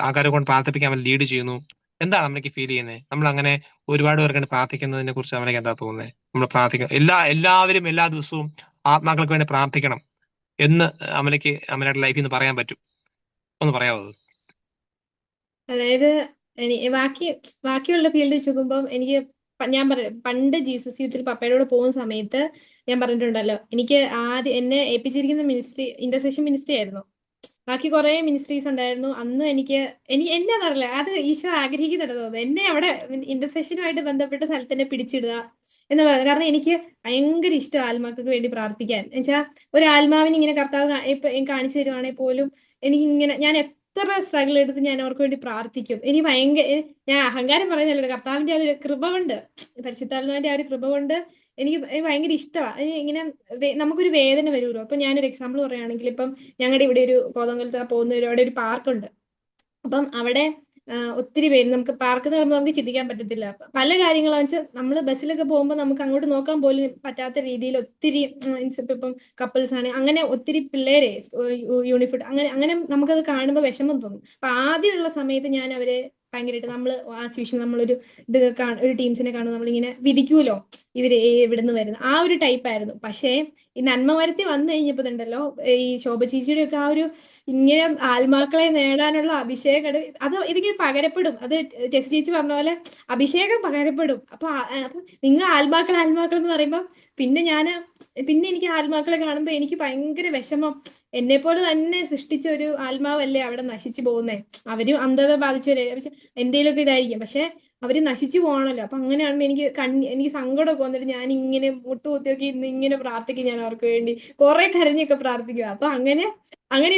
Speaker 1: ആൾക്കാരെ കൊണ്ട് പ്രാർത്ഥിപ്പിക്കാൻ അവൻ ലീഡ് ചെയ്യുന്നു. എന്താണ് അവനക്ക് ഫീൽ ചെയ്യുന്നത്? നമ്മൾ അങ്ങനെ ഒരുപാട് പേർക്ക് വേണ്ടി പ്രാർത്ഥിക്കുന്നതിനെ കുറിച്ച് അവനക്ക് എന്താ തോന്നുന്നത്? നമ്മൾ എല്ലാവരും എല്ലാ ദിവസവും ആത്മാക്കൾക്ക് വേണ്ടി പ്രാർത്ഥിക്കണം എന്ന് അമലയുടെ ലൈഫിൽ നിന്ന് പറയാൻ പറ്റും. ഒന്ന് പറയാമോ അത്?
Speaker 2: അതായത് ബാക്കിയുള്ള ഫീൽഡ് വെച്ച് നോക്കുമ്പോൾ എനിക്ക് ഞാൻ പറയാം, പണ്ട് ജീസസ് യൂത്തിൽ പപ്പയുടെ കൂടെ പോകുന്ന സമയത്ത് ഞാൻ പറഞ്ഞിട്ടുണ്ടല്ലോ, എനിക്ക് ആദ്യം എന്നെ ഏൽപ്പിച്ചിരിക്കുന്ന മിനിസ്ട്രി ഇന്റർസെഷൻ മിനിസ്ട്രി ആയിരുന്നു. ബാക്കി കുറെ മിനിസ്ട്രീസ് ഉണ്ടായിരുന്നു. അന്നും എന്നെ അതറിയില്ല, അത് ഈശോ ആഗ്രഹിക്കുന്നുണ്ട് തോന്നുന്നു, എന്നെ അവിടെ ഇന്റർസെഷനുമായിട്ട് ബന്ധപ്പെട്ട സ്ഥലത്ത് തന്നെ പിടിച്ചിടുക എന്നുള്ളത്. കാരണം എനിക്ക് ഭയങ്കര ഇഷ്ടം ആത്മാക്കൾക്ക് വേണ്ടി പ്രാർത്ഥിക്കാൻ. എന്നുവെച്ചാൽ ഒരു ആത്മാവിന് ഇങ്ങനെ കർത്താവ് ഇപ്പൊ കാണിച്ചു തരുവാണെങ്കിൽ പോലും എനിക്കിങ്ങനെ ഞാൻ എത്ര സ്ട്രഗിൾ എടുത്ത് ഞാൻ അവർക്ക് വേണ്ടി പ്രാർത്ഥിക്കും. ഞാൻ അഹങ്കാരം പറയുന്നല്ലോ, കർത്താവിന്റെ ആ ഒരു കൃപ കൊണ്ട്, പരിശുദ്ധാത്മാവിന്റെ ആ ഒരു കൃപ കൊണ്ട് എനിക്ക് ഭയങ്കര ഇഷ്ടമാണ്. ഇങ്ങനെ നമുക്കൊരു വേദന വരുമല്ലോ. അപ്പൊ ഞാനൊരു എക്സാമ്പിൾ പറയുകയാണെങ്കിൽ, ഇപ്പം ഞങ്ങളുടെ ഇവിടെ ഒരു കോതമംഗലത്ത് പോകുന്ന അവിടെ ഒരു പാർക്കുണ്ട്. അപ്പം അവിടെ ഒത്തിരി പേര്, നമുക്ക് പാർക്ക് എന്ന് പറയുമ്പോൾ നമുക്ക് ചിന്തിക്കാൻ പറ്റത്തില്ല. പല കാര്യങ്ങളാന്ന് വെച്ചാൽ നമ്മൾ ബസ്സിലൊക്കെ പോകുമ്പോൾ നമുക്ക് അങ്ങോട്ട് നോക്കാൻ പോലും പറ്റാത്ത രീതിയിൽ ഒത്തിരി ഇപ്പം കപ്പിൾസ് ആണ്, അങ്ങനെ ഒത്തിരി പിള്ളേരെ യൂണിഫോം അങ്ങനെ അങ്ങനെ നമുക്കത് കാണുമ്പോൾ വിഷമം തോന്നും. അപ്പൊ ആദ്യമുള്ള സമയത്ത് ഞാൻ അവരെ ഭയങ്കരമായിട്ട് ആ സിറ്റുവേഷൻ നമ്മളൊരു ഒരു ടീംസിനെ കാണുമ്പോൾ നമ്മളിങ്ങനെ വിധിക്കൂലോ, ഇവര് എവിടുന്ന് വരുന്നത്, ആ ഒരു ടൈപ്പ് ആയിരുന്നു. പക്ഷേ ഈ നന്മ വരുത്തി വന്നു കഴിഞ്ഞപ്പോ ഉണ്ടല്ലോ, ഈ ശോഭ ചേച്ചിയുടെ ഒക്കെ ആ ഒരു ഇങ്ങനെ ആത്മാക്കളെ നേടാനുള്ള അഭിഷേകം, അത് ഇതിങ്ങനെ പകരപ്പെടും. അത് ടെസ്റ്റ് ചേച്ചി പറഞ്ഞ പോലെ അഭിഷേകം പകരപ്പെടും. അപ്പൊ നിങ്ങൾ ആത്മാക്കൾ എന്ന് പറയുമ്പോ പിന്നെ എനിക്ക് ആത്മാക്കളെ കാണുമ്പോ എനിക്ക് ഭയങ്കര വിഷമം. എന്നെ പോലെ തന്നെ സൃഷ്ടിച്ച ഒരു ആത്മാവല്ലേ അവിടെ നശിച്ചു പോകുന്നേ. അവരും അന്ധത ബാധിച്ചവരെ എന്തേലൊക്കെ ഇതായിരിക്കും, പക്ഷെ അവര് നശിച്ചു പോകണല്ലോ. അപ്പൊ അങ്ങനെയാകുമ്പോ എനിക്ക് സങ്കടമൊക്കെ വന്നിട്ട് ഞാൻ ഇങ്ങനെ മുട്ടുകുത്തിയൊക്കെ ഇങ്ങനെ പ്രാർത്ഥിക്കും. ഞാൻ അവർക്ക് വേണ്ടി കുറെ കരഞ്ഞൊക്കെ പ്രാർത്ഥിക്കുക. അപ്പൊ അങ്ങനെ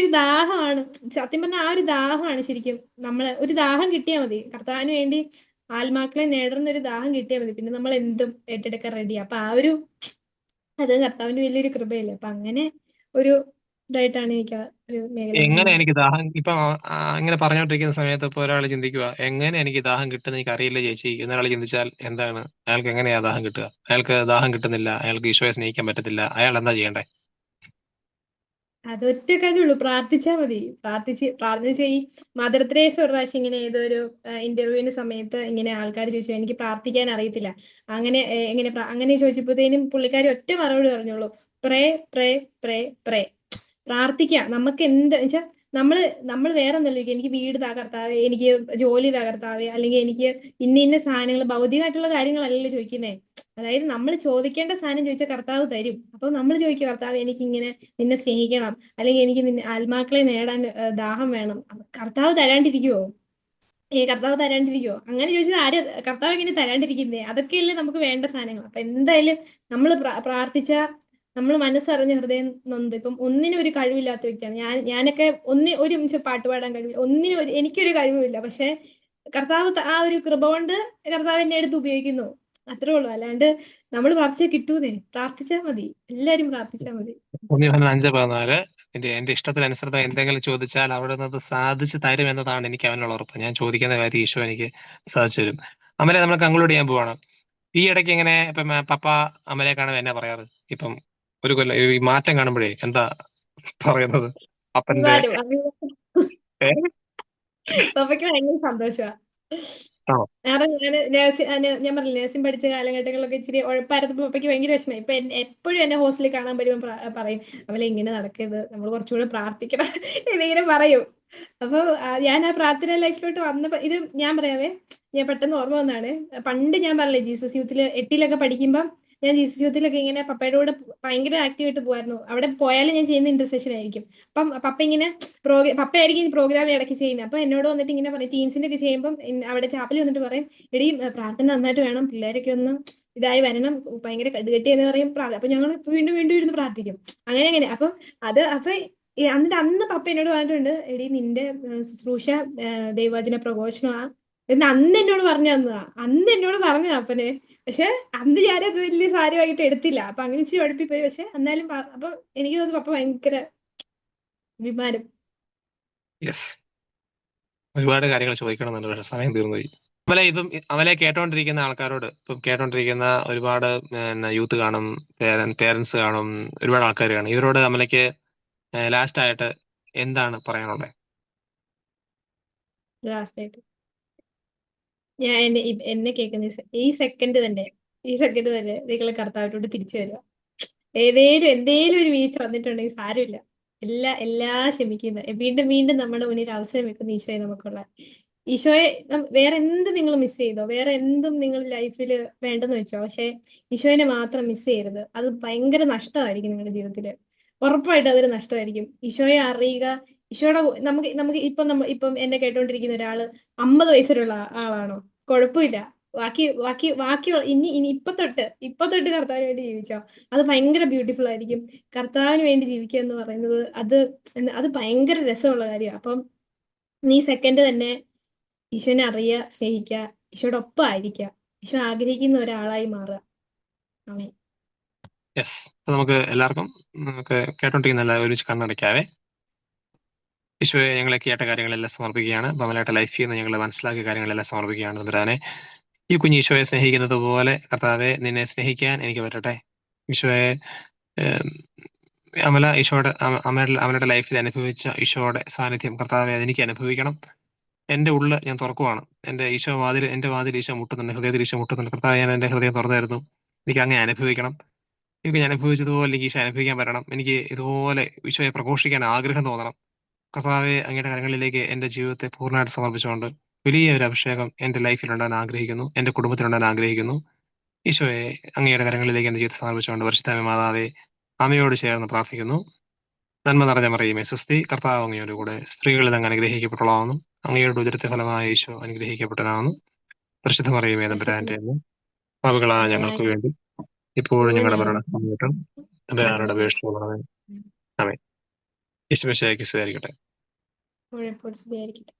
Speaker 2: ഒരു ദാഹമാണ് സത്യം പറഞ്ഞാൽ. ആ ഒരു ദാഹമാണ് ശരിക്കും ഒരു ദാഹം കിട്ടിയാൽ മതി കർത്താവിന് വേണ്ടി ആത്മാക്കളെ നേടുന്ന ഒരു ദാഹം കിട്ടിയാൽ മതി, പിന്നെ നമ്മൾ എന്തും ഏറ്റെടുക്കാൻ റെഡി. അപ്പൊ അത് കർത്താവിന്റെ വലിയൊരു കൃപയല്ലേ. അപ്പൊ അങ്ങനെ ഒരു ഇതായിട്ടാണ് എനിക്ക് ആ ഒരു മേഖല
Speaker 1: എങ്ങനെ
Speaker 2: കാണുന്നത്.
Speaker 1: എനിക്ക് ദാഹം ഇപ്പം ഇങ്ങനെ പറഞ്ഞുകൊണ്ടിരിക്കുന്ന സമയത്ത് ഇപ്പൊ ഒരാൾ ചിന്തിക്കുക, എങ്ങനെ എനിക്ക് ദാഹം കിട്ടുന്ന എനിക്ക് അറിയില്ല ചേച്ചി എന്നൊരാൾ ചിന്തിച്ചാൽ എന്താണ്? അയാൾക്ക് എങ്ങനെയാ ദാഹം കിട്ടുക? അയാൾക്ക് ദാഹം കിട്ടുന്നില്ല, അയാൾക്ക് ഈശോയെ സ്നേഹിക്കാൻ പറ്റത്തില്ല, അയാൾ എന്താ ചെയ്യണ്ടേ?
Speaker 2: അതൊറ്റ കാര്യമുള്ളൂ, പ്രാർത്ഥിച്ചാൽ മതി. പ്രാർത്ഥിച്ച് ഈ മദർ തെരേസ ഒരു പ്രാവശ്യം ഇങ്ങനെ ഏതൊരു ഇന്റർവ്യൂവിന് സമയത്ത് ഇങ്ങനെ ആൾക്കാർ ചോദിച്ചു, എനിക്ക് പ്രാർത്ഥിക്കാൻ അറിയത്തില്ല, അങ്ങനെ ചോദിച്ചപ്പോഴത്തേനും പുള്ളിക്കാരി ഒറ്റ മറുപടി പറഞ്ഞോളൂ, പ്രേ പ്രേ പ്രേ പ്രേ. പ്രാർത്ഥിക്കുക. നമുക്ക് എന്ത് വെച്ചാൽ നമ്മൾ വേറെ ഒന്നല്ല, എനിക്ക് വീട് തകർത്താവേ, എനിക്ക് ജോലി തകർത്താവേ, അല്ലെങ്കിൽ എനിക്ക് ഇന്ന സാധനങ്ങൾ, ഭൗതികമായിട്ടുള്ള കാര്യങ്ങളല്ലല്ലോ ചോദിക്കുന്നേ. അതായത് നമ്മൾ ചോദിക്കേണ്ട സാധനം ചോദിച്ചാൽ കർത്താവ് തരും. അപ്പൊ നമ്മൾ ചോദിക്കുക, കർത്താവ് എനിക്ക് ഇങ്ങനെ നിന്നെ സ്നേഹിക്കണം, അല്ലെങ്കിൽ എനിക്ക് ആത്മാക്കളെ നേടാൻ ദാഹം വേണം. കർത്താവ് തരാണ്ടിരിക്കുവോ? കർത്താവ് തരാണ്ടിരിക്കുവോ? അങ്ങനെ ചോദിച്ചാൽ കർത്താവ് എങ്ങനെ തരാണ്ടിരിക്കുന്നേ? അതൊക്കെയല്ലേ നമുക്ക് വേണ്ട സാധനങ്ങൾ. അപ്പൊ എന്തായാലും നമ്മൾ പ്രാർത്ഥിച്ച, നമ്മൾ മനസ്സറിഞ്ഞ ഹൃദയം നൊന്ത്, ഇപ്പം ഒന്നിനും ഒരു കഴിവില്ലാത്ത വ്യക്തിയാണ് ഞാനൊക്കെ. ഒരു നിമിഷം പാട്ട് പാടാൻ കഴിവില്ല, എനിക്കൊരു കഴിവുമില്ല. പക്ഷെ കർത്താവ് ആ ഒരു കൃപ കൊണ്ട് കർത്താവ് എന്നെ എടുത്ത് ഉപയോഗിക്കുന്നു, അത്രേ ഉള്ളൂ. അല്ലാണ്ട് നമ്മൾ പ്രാർത്ഥിച്ചാൽ കിട്ടൂന്നേ. പ്രാർത്ഥിച്ചാൽ മതി, എല്ലാരും പ്രാർത്ഥിച്ചാൽ മതി.
Speaker 1: 1 യോഹന്നാൻ 5:14 എന്റെ ഇഷ്ടത്തിനനുസൃതം എന്തെങ്കിലും ചോദിച്ചാൽ അവിടെ നിന്ന് അത് സാധിച്ചു തരും എന്നതാണ് എനിക്ക് അവനുള്ള ഉറപ്പ്. ഞാൻ ചോദിക്കുന്ന കാര്യം ഈശോ എനിക്ക് സാധിച്ചു തരും. അമലെ, നമ്മൾ കൺക്ലൂഡ് ചെയ്യാൻ പോവാണ്. ഈ ഇടയ്ക്ക് ഇങ്ങനെ ഇപ്പം പപ്പ അമലെ കാണുമ്പോൾ എന്നാ പറയാറ്? ഇപ്പം ഒരു കൊല്ലം ഈ മാറ്റം കാണുമ്പോഴേ എന്താ പറയുന്നത് അപ്പന്റെ?
Speaker 2: അഭിമാനം അഭിമാനം.
Speaker 1: ഏ?
Speaker 2: പപ്പയ്ക്ക് ഭയങ്കര സന്തോഷമാണ്.
Speaker 1: ആണോ?
Speaker 2: കാരണം ഞാൻ പറഞ്ഞില്ലേ നേഴ്സിംഗ് പഠിച്ച കാലഘട്ടങ്ങളിലൊക്കെ ഇച്ചിരി ഉഴപ്പായിരുന്നപ്പോൾ പപ്പയ്ക്ക് ഭയങ്കര വിഷമം. ഇപ്പൊ എപ്പോഴും എന്നെ ഹോസ്റ്റലിൽ കാണാൻ വരുമ്പോൾ പറയും, അവളെ ഇങ്ങനെ നടക്കരുത്, നമ്മൾ കുറച്ചുകൂടെ പ്രാർത്ഥിക്കണം എന്നിങ്ങനെ പറയും. അപ്പൊ ഞാൻ ആ പ്രാർത്ഥന ലൈഫിലോട്ട് വന്നപ്പോ ഇത് ഞാൻ പറയാവേ, ഞാൻ പെട്ടെന്ന് ഓർമ്മ വന്നാണ്. പണ്ട് ഞാൻ പറഞ്ഞില്ലേ ജീസസ് യൂത്തിൽ 8-ലൊക്കെ പഠിക്കുമ്പോൾ ഞാൻ ജീസസ് യൂത്തിലൊക്കെ ഇങ്ങനെ പപ്പയുടെ കൂടെ ഭയങ്കര ആക്റ്റീവായിട്ട് പോകുമായിരുന്നു. അവിടെ പോയാലും ഞാൻ ചെയ്യുന്ന ഇന്റർസെഷൻ ആയിരിക്കും. അപ്പം പപ്പ ഇങ്ങനെ പപ്പയായിരിക്കും ഈ പ്രോഗ്രാം ഇടയ്ക്ക് ചെയ്യുന്നത്. അപ്പൊ എന്നോട് വന്നിട്ട് ഇങ്ങനെ പറയും, ടീൻസിന്റെ ഒക്കെ ചെയ്യുമ്പോൾ അവിടെ ചാപ്പലിൽ വന്നിട്ട് പറയും, എടീ പ്രാർത്ഥന നന്നായിട്ട് വേണം, പിള്ളേരൊക്കെ ഒന്ന് ഇതായി വരണം, ഭയങ്കര കടുകട്ടി എന്ന് പറയും. അപ്പൊ ഞങ്ങൾ വീണ്ടും വീണ്ടും ഇരുന്ന് പ്രാർത്ഥിക്കും. അങ്ങനെ അപ്പൊ അപ്പൊ എന്നിട്ട് അന്ന് പപ്പ എന്നോട് പറഞ്ഞിട്ടുണ്ട്, എടീ നിന്റെ ശുശ്രൂഷ ദൈവവചന പ്രഘോഷണമാ എന്ന് അന്ന് എന്നോട് പറഞ്ഞു തന്നതാ. അന്ന് എന്നോട് പറഞ്ഞതാ അപ്പനെ. പക്ഷെ അന്ന് ഞാനത് വലിയ സാരമായിട്ട് എടുത്തില്ല. അപ്പൊ അങ്ങനെ ഇച്ചിരി ഉഴപ്പിപ്പോയി. പക്ഷെ എന്നാലും അപ്പൊ എനിക്ക് തോന്നുന്നു പപ്പ ഭയങ്കര അഭിമാനം.
Speaker 1: യെസ്, ഒരുപാട് കാര്യങ്ങൾ ചോദിക്കണമെന്നുണ്ട്, പക്ഷെ സമയം തീർന്നുപോയി. അമലെ കേട്ടോണ്ടിരിക്കുന്ന ആൾക്കാരോട്, ഇപ്പം കേട്ടോണ്ടിരിക്കുന്ന ഒരുപാട് യൂത്ത് കാണും, പേരൻസ് കാണും, ഒരുപാട് ആൾക്കാർ കാണും. ഇവരോട് അമലയ്ക്ക് ലാസ്റ്റ് ആയിട്ട് എന്താണ് പറയാനുള്ളത്?
Speaker 2: ലാസ്റ്റ് ആയിട്ട് ഞാൻ എന്നെ കേൾക്കുന്ന ഈ സെക്കൻഡ് തന്നെ നിങ്ങൾ കർത്താവിനോട് തിരിച്ചു വരിക. എന്തേലും ഒരു വീഴ്ച വന്നിട്ടുണ്ടെങ്കിൽ സാരമില്ല, എല്ലാം ക്ഷമിക്കുന്ന, വീണ്ടും വീണ്ടും നമ്മുടെ മുന്നിൽ അവസരം വെക്കുന്ന ഈശോയെ നമുക്കുള്ള. ഈശോയെ വേറെ എന്ത് നിങ്ങൾ മിസ് ചെയ്തോ, വേറെ എന്തും നിങ്ങൾ ലൈഫിൽ വേണ്ടെന്ന് വെച്ചോ, പക്ഷെ ഈശോയെ മാത്രം മിസ് ചെയ്യരുത്. അത് ഭയങ്കര നഷ്ടമായിരിക്കും നിങ്ങളുടെ ജീവിതത്തിൽ. ഉറപ്പായിട്ട് അതൊരു നഷ്ടമായിരിക്കും. ഈശോയെ അറിയുക. ഈശോയുടെ നമുക്ക് ഇപ്പം എന്നെ കേട്ടോണ്ടിരിക്കുന്ന ഒരാള് 50 വയസ്സുള്ള ആളാണോ, കുഴപ്പമില്ല. ബാക്കി ഇനി ഇപ്പൊ തൊട്ട് കർത്താവിന് വേണ്ടി ജീവിച്ചോ. അത് ഭയങ്കര ബ്യൂട്ടിഫുൾ ആയിരിക്കും. കർത്താവിന് വേണ്ടി ജീവിക്കുക എന്ന് പറയുന്നത് അത് ഭയങ്കര രസമുള്ള കാര്യമാണ്. അപ്പം നീ സെക്കൻഡ് തന്നെ ഈശോനെ അറിയുക, സ്നേഹിക്കുക, ഈശോയുടെ ഒപ്പം ആയിരിക്കുക, ഈശോ ആഗ്രഹിക്കുന്ന ഒരാളായി മാറുക. ആമേൻ.
Speaker 1: യെസ്, അപ്പൊ നമുക്ക് എല്ലാവർക്കും നമുക്ക് കേട്ടോണ്ടിരിക്കുന്ന എല്ലാവരും ഒരുമിച്ച് കണ്ണടയ്ക്കാവേ. ഈശോയെ, ഞങ്ങളെ കേട്ട കാര്യങ്ങളെല്ലാം സമർപ്പിക്കുകയാണ്. അമലയുടെ ലൈഫിൽ നിന്ന് ഞങ്ങൾ മനസ്സിലാക്കിയ കാര്യങ്ങളെല്ലാം സമർപ്പിക്കുകയാണ്. തമ്പുരാനെ, ഈ കുഞ്ഞ് ഈശോയെ സ്നേഹിക്കുന്നത് പോലെ കർത്താവെ നിന്നെ സ്നേഹിക്കാൻ എനിക്ക് പറ്റട്ടെ. ഈശോയെ, അമല ഈശോയുടെ അമലയുടെ ലൈഫിൽ അനുഭവിച്ച ഈശോയുടെ സാന്നിധ്യം കർത്താവെ അതെനിക്ക് അനുഭവിക്കണം. എന്റെ ഉള്ളിൽ ഞാൻ തുറക്കുവാണ്. എന്റെ വാതിൽ ഈശോ മുട്ടുന്നുണ്ട്, ഹൃദയത്തിൽ ഈശോ മുട്ടുന്നുണ്ട്. കർത്താവ്, ഞാൻ എന്റെ ഹൃദയം തുറന്നായിരുന്നു. എനിക്ക് അങ്ങനെ അനുഭവിക്കണം. എനിക്ക് ഞാൻ അനുഭവിച്ചതുപോലെ എനിക്ക് ഈശോ അനുഭവിക്കാൻ പറ്റണം. എനിക്ക് ഇതുപോലെ ഈശോയെ പ്രഘോഷിക്കാൻ ആഗ്രഹം തോന്നണം. കർത്താവെ, അങ്ങയുടെ കരങ്ങളിലേക്ക് എന്റെ ജീവിതത്തെ പൂർണ്ണമായിട്ട് സമർപ്പിച്ചുകൊണ്ട് വലിയ ഒരു അഭിഷേകം എന്റെ ലൈഫിൽ ഉണ്ടാകാൻ ആഗ്രഹിക്കുന്നു, എന്റെ കുടുംബത്തിലുണ്ടാകാൻ ആഗ്രഹിക്കുന്നു. ഈശോയെ, അങ്ങയുടെ കരങ്ങളിലേക്ക് എന്റെ ജീവിതത്തെ സമർപ്പിച്ചുകൊണ്ട് പരിശുദ്ധ മാതാവെ അമ്മയോട് ചേർന്ന് പ്രാർത്ഥിക്കുന്നു. നന്മ നിറഞ്ഞ മറിയമേ സ്വസ്തി, കർത്താവ് അങ്ങയോട് കൂടെ സ്ത്രീകളിൽ അങ്ങ് അനുഗ്രഹിക്കപ്പെട്ടവളാവുന്നു. അങ്ങയുടെ ഉദരത്തെ ഫലമായ ഈശോ അനുഗ്രഹിക്കപ്പെട്ടവനാവുന്നു. പരിശുദ്ധ മറിയമേ തമ്പുരാന്റെ പാപികളായ ഞങ്ങൾക്ക് വേണ്ടി ഇപ്പോഴും ഞങ്ങളുടെ മരണസമയത്തും തമ്പുരാനോട് അപേക്ഷിച്ചുകൊള്ളണമേ. ആമേൻ. യേശുമിശിഹായ്ക്ക് സ്തുതിയായിരിക്കട്ടെ.
Speaker 2: എപ്പോഴും സ്തുതിയായിരിക്കട്ടെ.